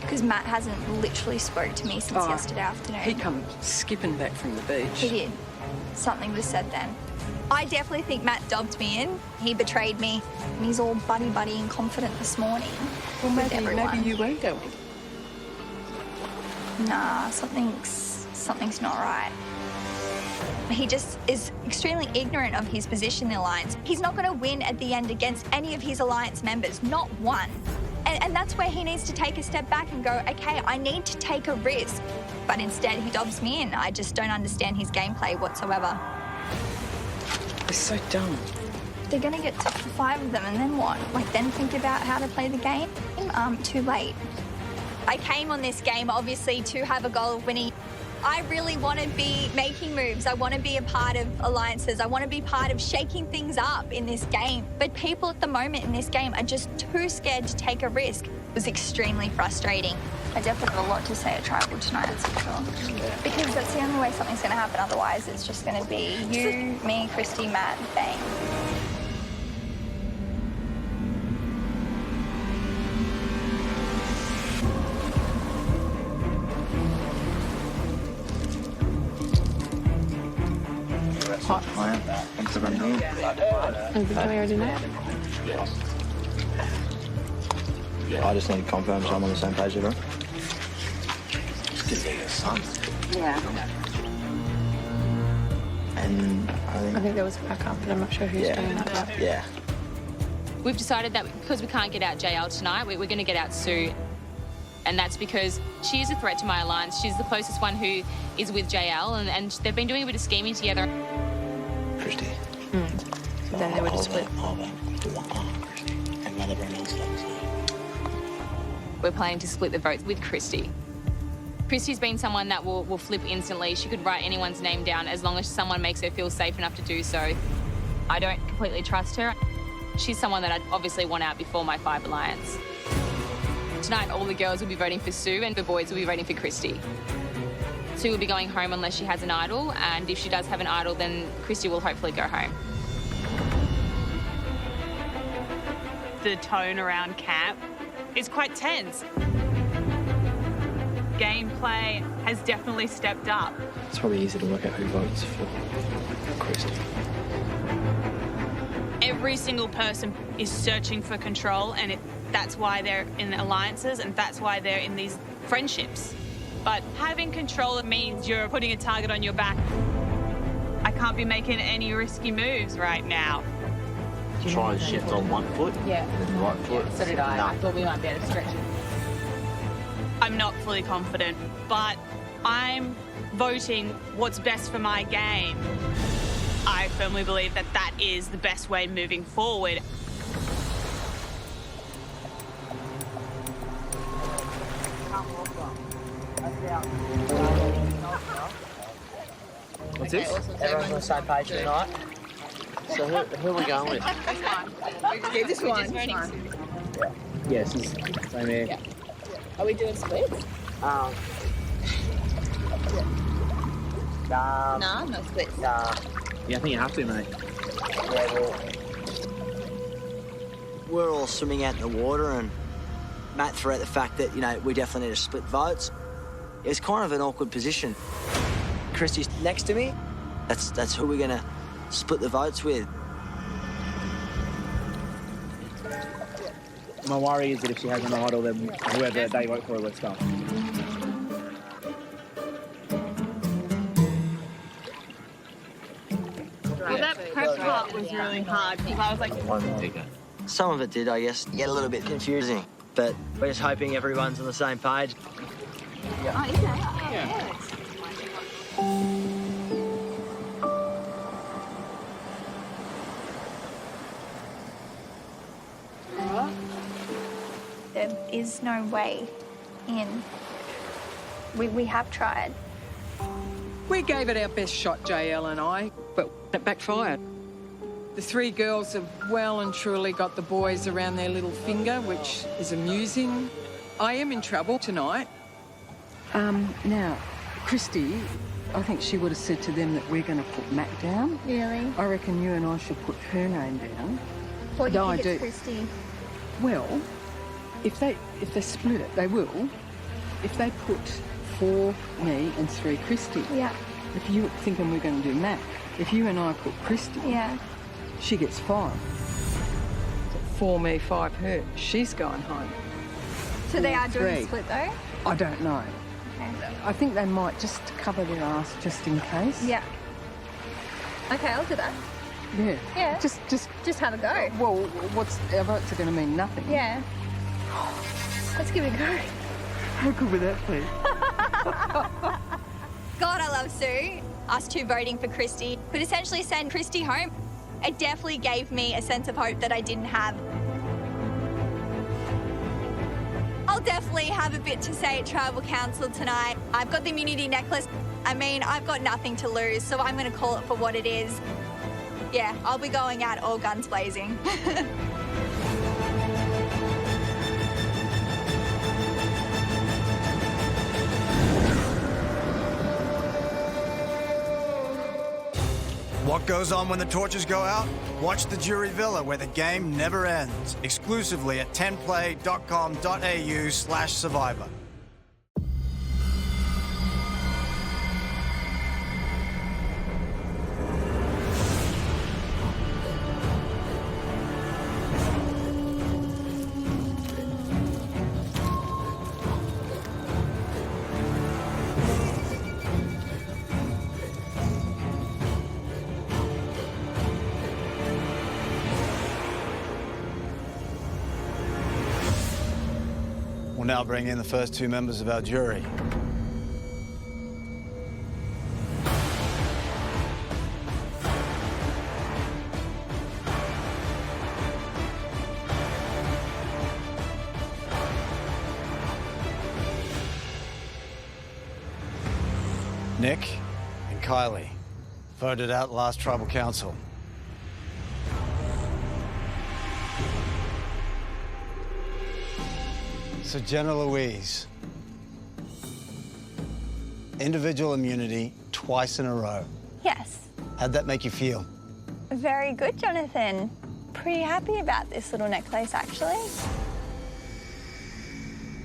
Speaker 7: Because Matt hasn't literally spoke to me since yesterday afternoon.
Speaker 10: He come skipping back from the beach.
Speaker 7: He did. Something was said then. I definitely think Matt dobbed me in. He betrayed me. And he's all buddy-buddy and confident this morning with everyone.
Speaker 10: Maybe you won't go in.
Speaker 7: Nah, something's not right. He just is extremely ignorant of his position in the Alliance. He's not going to win at the end against any of his Alliance members, not one. And that's where he needs to take a step back and go, okay, I need to take a risk. But instead, he dobs me in. I just don't understand his gameplay whatsoever.
Speaker 10: It's so dumb.
Speaker 7: They're going to get to 5 of them, and then what? Like, then think about how to play the game? Too late. I came on this game, obviously, to have a goal of winning. I really want to be making moves. I want to be a part of alliances. I want to be part of shaking things up in this game. But people at the moment in this game are just too scared to take a risk. It was extremely frustrating. I definitely have a lot to say at Tribal tonight, that's for sure. Yeah. Because that's the only way something's going to happen. Otherwise, it's just going to be you, me, Christy, Matt, bang.
Speaker 5: Hot plant. Thanks for running home. I just need to confirm so I'm on the same page with her.
Speaker 8: Yeah.
Speaker 5: And
Speaker 8: I think there was a backup, but I'm not sure who's doing that.
Speaker 5: Yeah.
Speaker 6: We've decided that because we can't get out JL tonight, we're going to get out Sue. And that's because she is a threat to my alliance. She's the closest one who is with JL, and they've been doing a bit of scheming together.
Speaker 5: Christy.
Speaker 8: So then they would have split.
Speaker 5: And let everyone else go.
Speaker 6: We're planning to split the votes with Christy. Christy's been someone that will flip instantly. She could write anyone's name down as long as someone makes her feel safe enough to do so. I don't completely trust her. She's someone that I'd obviously want out before my 5 alliance. Tonight, all the girls will be voting for Sue and the boys will be voting for Christy. Sue will be going home unless she has an idol, and if she does have an idol, then Christy will hopefully go home.
Speaker 16: The tone around camp is quite tense. Gameplay has definitely stepped up.
Speaker 5: It's probably easy to work out who votes for Christy.
Speaker 16: Every single person is searching for control, and that's why they're in alliances, and that's why they're in these friendships. But having control means you're putting a target on your back. I can't be making any risky moves right now.
Speaker 9: Try and shift on one foot.
Speaker 6: Yeah.
Speaker 9: And then right foot.
Speaker 6: So did I. I thought we might be able to stretch it.
Speaker 16: I'm not fully confident, but I'm voting what's best for my game. I firmly believe that that is the best way moving forward.
Speaker 5: What's this? Everyone's on the same page tonight.
Speaker 9: So who are we going with?
Speaker 8: Yeah, this one.
Speaker 5: Yes, same here.
Speaker 8: Yeah. Are we doing splits?
Speaker 5: Nah,
Speaker 8: no splits.
Speaker 5: Nah.
Speaker 11: Yeah, I think you have to, mate.
Speaker 5: Yeah, well, we're all swimming out in the water, and Matt threw out the fact that, we definitely need to split votes. It's kind of an awkward position. Christy's next to me. That's who we're going to split the votes with.
Speaker 11: My worry is that if she has an idol, then whoever they vote for will start.
Speaker 16: Well, that prep part was really hard because I was like,
Speaker 5: Some of it did, I guess, get a little bit confusing. But we're just hoping everyone's on the same page.
Speaker 10: Yeah.
Speaker 7: Oh, is it?
Speaker 10: Yeah.
Speaker 7: There is no way in. We have tried.
Speaker 10: We gave it our best shot, JL and I, but it backfired. The three girls have well and truly got the boys around their little finger, which is amusing. I am in trouble tonight. Now, Christy, I think she would have said to them that we're going to put Matt down.
Speaker 7: Really?
Speaker 10: I reckon you and I should put her name down.
Speaker 7: What do
Speaker 10: No,
Speaker 7: you
Speaker 10: I
Speaker 7: think it's
Speaker 10: do.
Speaker 7: Christy?
Speaker 10: Well, if they split it, they will. If they put 4 me and 3 Christy.
Speaker 7: Yeah.
Speaker 10: If you're thinking we're going to do Matt, if you and I put Christy,
Speaker 7: Yeah.
Speaker 10: she gets 5. 4 me, 5 her. She's going home.
Speaker 7: So they are doing a
Speaker 10: 3.
Speaker 7: split though?
Speaker 10: I don't know.
Speaker 7: Okay.
Speaker 10: I think they might just cover their ass just in case.
Speaker 7: Yeah. Okay, I'll do that.
Speaker 10: Yeah.
Speaker 7: Yeah.
Speaker 10: Just
Speaker 7: have a go.
Speaker 10: Well, what's our votes are going to mean nothing.
Speaker 7: Yeah. Let's give it a go.
Speaker 10: How good would that be?
Speaker 7: God, I love Sue. Us two voting for Christy could essentially send Christy home. It definitely gave me a sense of hope that I didn't have. I'll definitely have a bit to say at Tribal Council tonight. I've got the immunity necklace. I mean, I've got nothing to lose, so I'm going to call it for what it is. Yeah, I'll be going out all guns blazing.
Speaker 1: What goes on when the torches go out? Watch the Jury Villa, where the game never ends. Exclusively at 10play.com.au/survivor. We'll now bring in the first 2 members of our jury. Nick and Kylie voted out last Tribal Council. So Jenna Louise, individual immunity twice in a row.
Speaker 7: Yes.
Speaker 1: How'd that make you feel?
Speaker 7: Very good, Jonathan. Pretty happy about this little necklace, actually.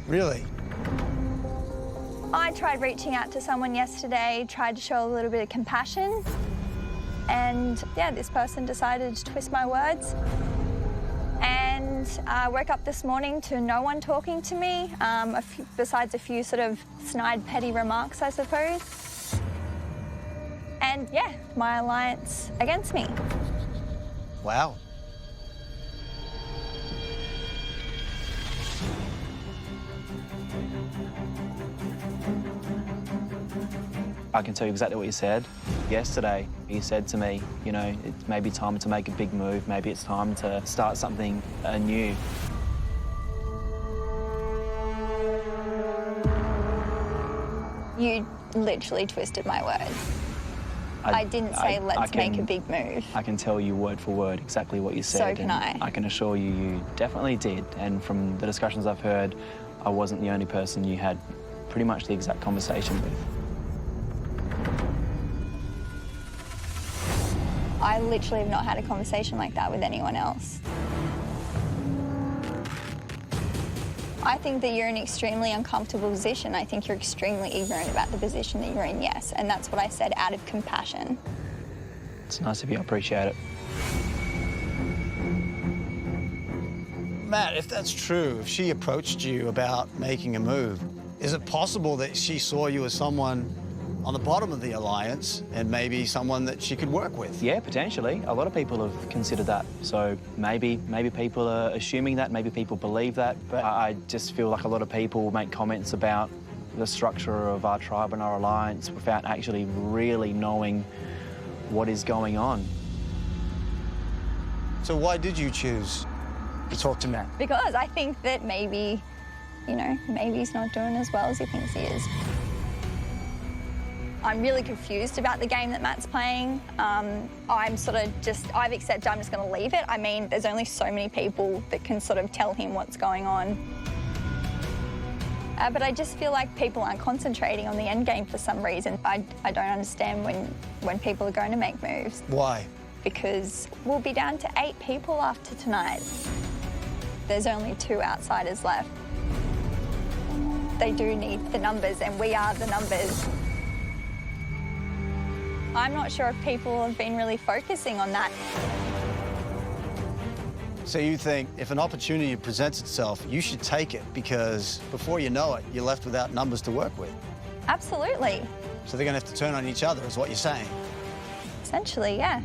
Speaker 1: Really?
Speaker 7: I tried reaching out to someone yesterday, tried to show a little bit of compassion, and yeah, this person decided to twist my words. And I woke up this morning to no one talking to me, besides a few sort of snide, petty remarks, I suppose. And yeah, my alliance against me.
Speaker 1: Wow.
Speaker 5: I can tell you exactly what you said. Yesterday, you said to me, you know, it's maybe time to make a big move. Maybe it's time to start something anew.
Speaker 7: You literally twisted my words. I didn't say let's make a big move.
Speaker 5: I can tell you word for word exactly what you said.
Speaker 7: So can
Speaker 5: and
Speaker 7: I.
Speaker 5: I can assure you, you definitely did. And from the discussions I've heard, I wasn't the only person you had pretty much the exact conversation with.
Speaker 7: I literally have not had a conversation like that with anyone else. I think that you're in an extremely uncomfortable position. I think you're extremely ignorant about the position that you're in, yes. And that's what I said out of compassion.
Speaker 5: It's nice of you. I appreciate it.
Speaker 1: Matt, if that's true, if she approached you about making a move, is it possible that she saw you as someone on the bottom of the alliance and maybe someone that she could work with?
Speaker 5: Yeah, potentially. A lot of people have considered that. So maybe people are assuming that, maybe people believe that, but I just feel like a lot of people make comments about
Speaker 11: the structure of our tribe and our alliance without actually really knowing what is going on.
Speaker 1: So why did you choose to talk to Matt?
Speaker 7: Because I think that maybe, you know, maybe he's not doing as well as he thinks he is. I'm really confused about the game that Matt's playing. I've accepted I'm just going to leave it. I mean, there's only so many people that can sort of tell him what's going on. But I just feel like people aren't concentrating on the end game for some reason. I don't understand when people are going to make moves.
Speaker 1: Why?
Speaker 7: Because we'll be down to 8 people after tonight. There's only 2 outsiders left. They do need the numbers, and we are the numbers. I'm not sure if people have been really focusing on that.
Speaker 1: So you think if an opportunity presents itself, you should take it because before you know it, you're left without numbers to work with.
Speaker 7: Absolutely.
Speaker 1: So they're going to have to turn on each other, is what you're saying.
Speaker 7: Essentially, yeah.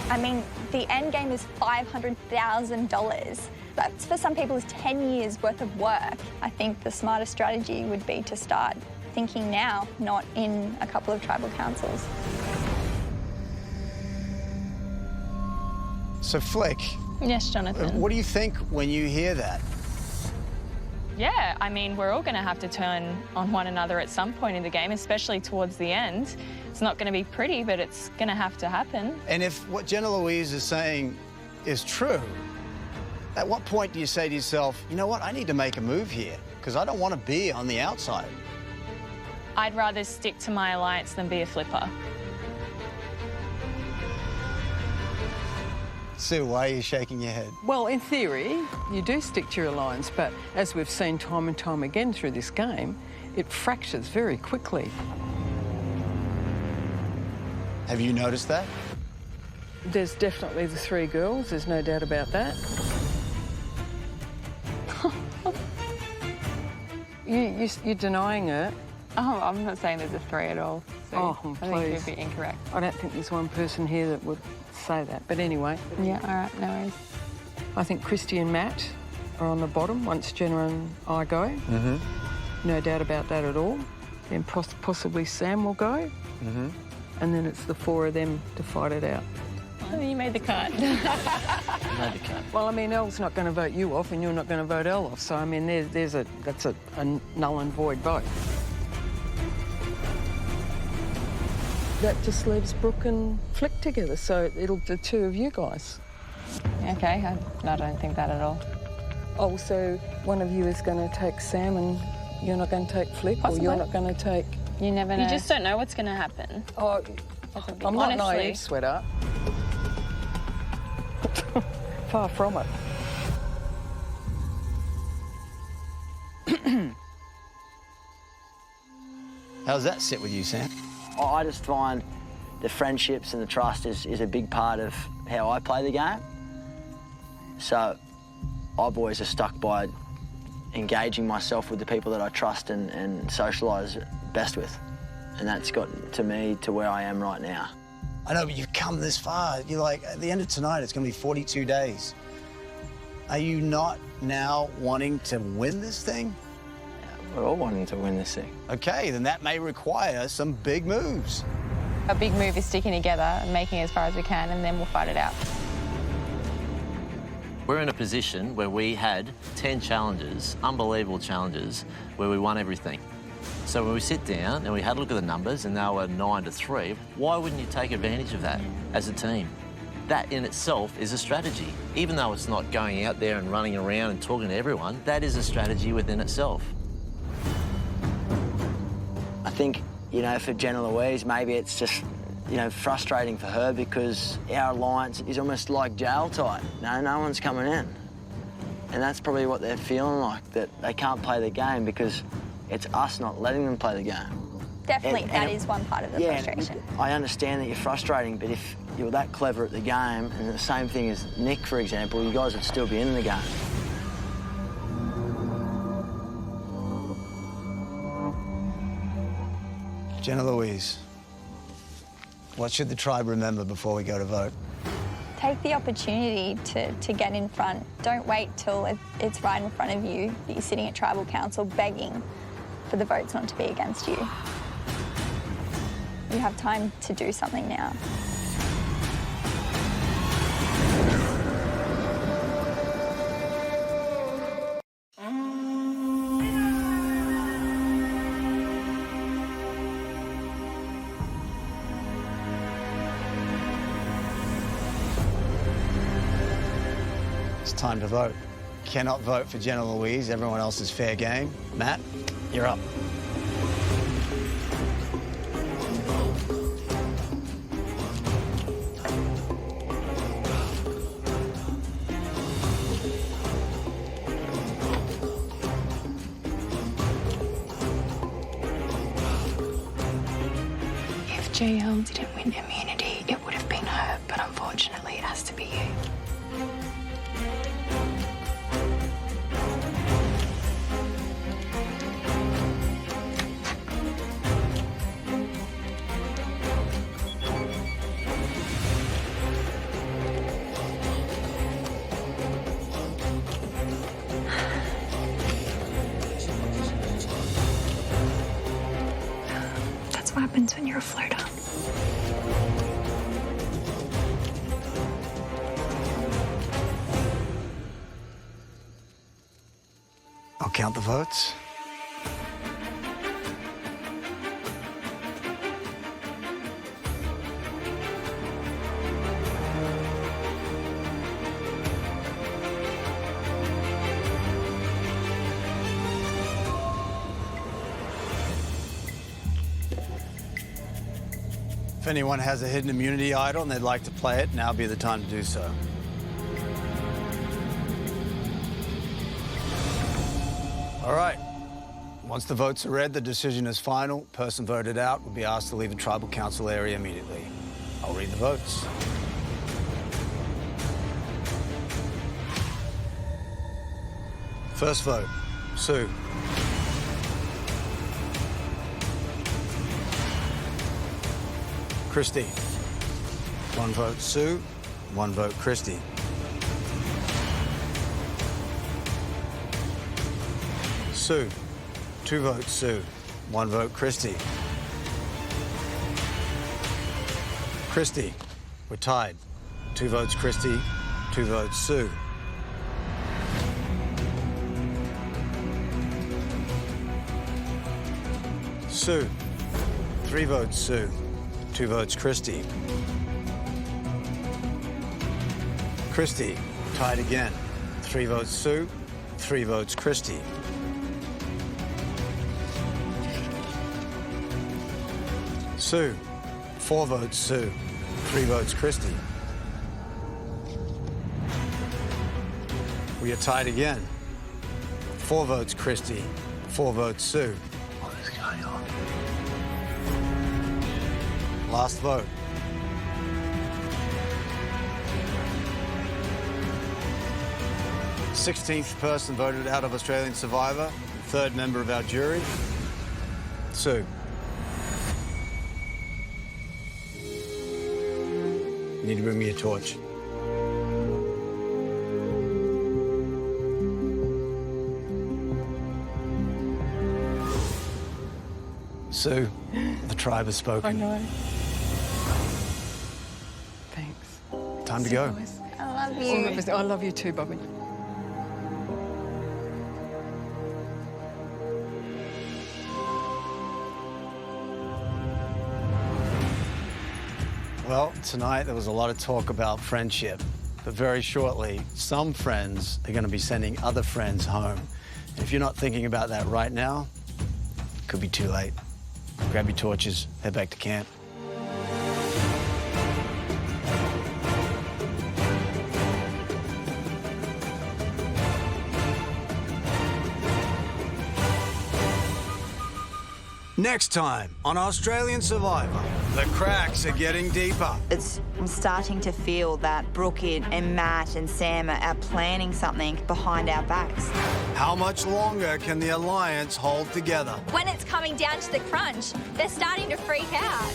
Speaker 7: I mean, the end game is $500,000. That for some people is 10 years worth of work. I think the smarter strategy would be to start thinking now, not in a couple of tribal councils.
Speaker 1: So Flick.
Speaker 3: Yes, Jonathan.
Speaker 1: What do you think when you hear that?
Speaker 3: Yeah, I mean, we're all going to have to turn on one another at some point in the game, especially towards the end. It's not going to be pretty, but it's going to have to happen.
Speaker 1: And if what Jenna Louise is saying is true, at what point do you say to yourself, you know what, I need to make a move here because I don't want to be on the outside?
Speaker 3: I'd rather stick to my alliance than be a flipper.
Speaker 1: Sue, why are you shaking your head?
Speaker 10: Well, in theory, you do stick to your alliance, but as we've seen time and time again through this game, it fractures very quickly.
Speaker 1: Have you noticed that?
Speaker 10: There's definitely the 3 girls, there's no doubt about that. You're denying it.
Speaker 3: Oh, I'm not saying there's a 3 at all. So
Speaker 10: oh, please.
Speaker 3: I think you'd be incorrect.
Speaker 10: I don't think there's one person here that would say that. But anyway.
Speaker 3: Yeah, all right, no worries.
Speaker 10: I think Christy and Matt are on the bottom once Jenna and I go.
Speaker 1: Mm-hmm.
Speaker 10: No doubt about that at all. Then possibly Sam will go.
Speaker 1: Mm-hmm.
Speaker 10: And then it's the 4 of them to fight it out.
Speaker 3: Oh, you made the cut.
Speaker 10: Well, I mean, Elle's not going to vote you off and you're not going to vote Elle off. So, I mean, that's a null and void vote. That just leaves Brooke and Flick together, so it'll the 2 of you guys.
Speaker 3: Okay, I don't think that at all.
Speaker 10: Oh, so one of you is going to take Sam and you're not going to take Flick?
Speaker 3: Possibly.
Speaker 10: Or you're not going to take...
Speaker 3: You never know. You just don't know what's going to happen.
Speaker 10: Oh, I'm not naive, sweetheart. Far from it.
Speaker 1: How does that sit with you, Sam?
Speaker 15: I just find the friendships and the trust is a big part of how I play the game. So I've always just stuck by engaging myself with the people that I trust and socialise best with. And that's got to me to where I am right now.
Speaker 1: I know, but you've come this far. You're like, at the end of tonight, it's going to be 42 days. Are you not now wanting to win this thing?
Speaker 15: We're all wanting to win this thing.
Speaker 1: Okay, then that may require some big moves.
Speaker 3: A big move is sticking together and making it as far as we can, and then we'll fight it out.
Speaker 9: We're in a position where we had 10 challenges, unbelievable challenges, where we won everything. So when we sit down and we had a look at the numbers and they were 9-3, why wouldn't you take advantage of that as a team? That in itself is a strategy. Even though it's not going out there and running around and talking to everyone, that is a strategy within itself.
Speaker 15: I think, you know, for Jenna Louise, maybe it's just, you know, frustrating for her because our alliance is almost like jail tight. No one's coming in. And that's probably what they're feeling like, that they can't play the game because it's us not letting them play the game.
Speaker 7: Definitely, that is one part of the frustration.
Speaker 15: I understand that you're frustrating, but if you're that clever at the game, and the same thing as Nick, for example, you guys would still be in the game.
Speaker 1: Jenna Louise, what should the tribe remember before we go to vote?
Speaker 7: Take the opportunity to get in front. Don't wait till it's right in front of you that you're sitting at Tribal Council begging for the votes not to be against you. You have time to do something now.
Speaker 1: It's time to vote. Cannot vote for Jenna Louise. Everyone else is fair game. Matt, you're up.
Speaker 17: If JL didn't win immunity, it would have been her, but unfortunately it has to be you. That's what happens when you're a floater.
Speaker 1: I'll count the votes. If anyone has a hidden immunity idol and they'd like to play it, now would be the time to do so. All right. Once the votes are read, the decision is final. Person voted out will be asked to leave the Tribal Council area immediately. I'll read the votes. First vote, Sue. Christy. One vote, Sue. One vote, Christy. Sue. Two votes, Sue. One vote, Christy. Christy. We're tied. Two votes, Christy. Two votes, Sue. Sue. Three votes, Sue. Two votes, Christy. Christy, tied again. Three votes, Sue. Three votes, Christy. Sue, four votes, Sue. Three votes, Christy. We are tied again. Four votes, Christy. Four votes, Sue.
Speaker 4: What is going on?
Speaker 1: Last vote. The 16th person voted out of Australian Survivor, third member of our jury, Sue. You need to bring me a torch. Sue, the tribe has spoken.
Speaker 10: I know. Thanks.
Speaker 1: Time to go.
Speaker 7: I love you.
Speaker 10: I love you too, Bobby.
Speaker 1: Well, tonight there was a lot of talk about friendship, but very shortly, some friends are going to be sending other friends home. And if you're not thinking about that right now, it could be too late. Grab your torches, head back to camp. Next time on Australian Survivor, the cracks are getting deeper.
Speaker 14: I'm starting to feel that Brooke and Matt and Sam are planning something behind our backs.
Speaker 1: How much longer can the Alliance hold together?
Speaker 7: When it's coming down to the crunch, they're starting to freak out.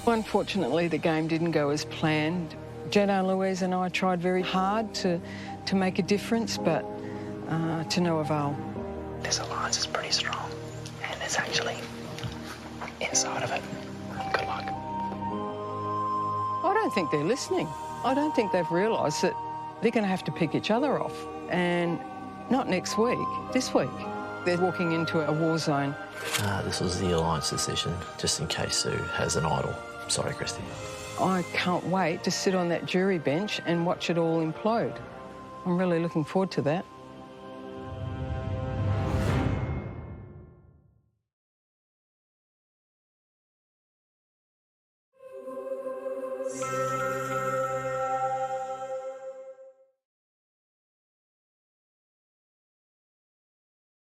Speaker 10: Unfortunately, the game didn't go as planned. Jenna, Louise and I tried very hard to make a difference, but to no avail.
Speaker 5: This alliance is pretty strong, and there's actually inside of it. Good luck.
Speaker 10: I don't think they're listening. I don't think they've realised that they're going to have to pick each other off. And not next week, this week. They're walking into a war zone.
Speaker 9: This was the alliance decision, just in case Sue has an idol. Sorry, Christy.
Speaker 10: I can't wait to sit on that jury bench and watch it all implode. I'm really looking forward to that.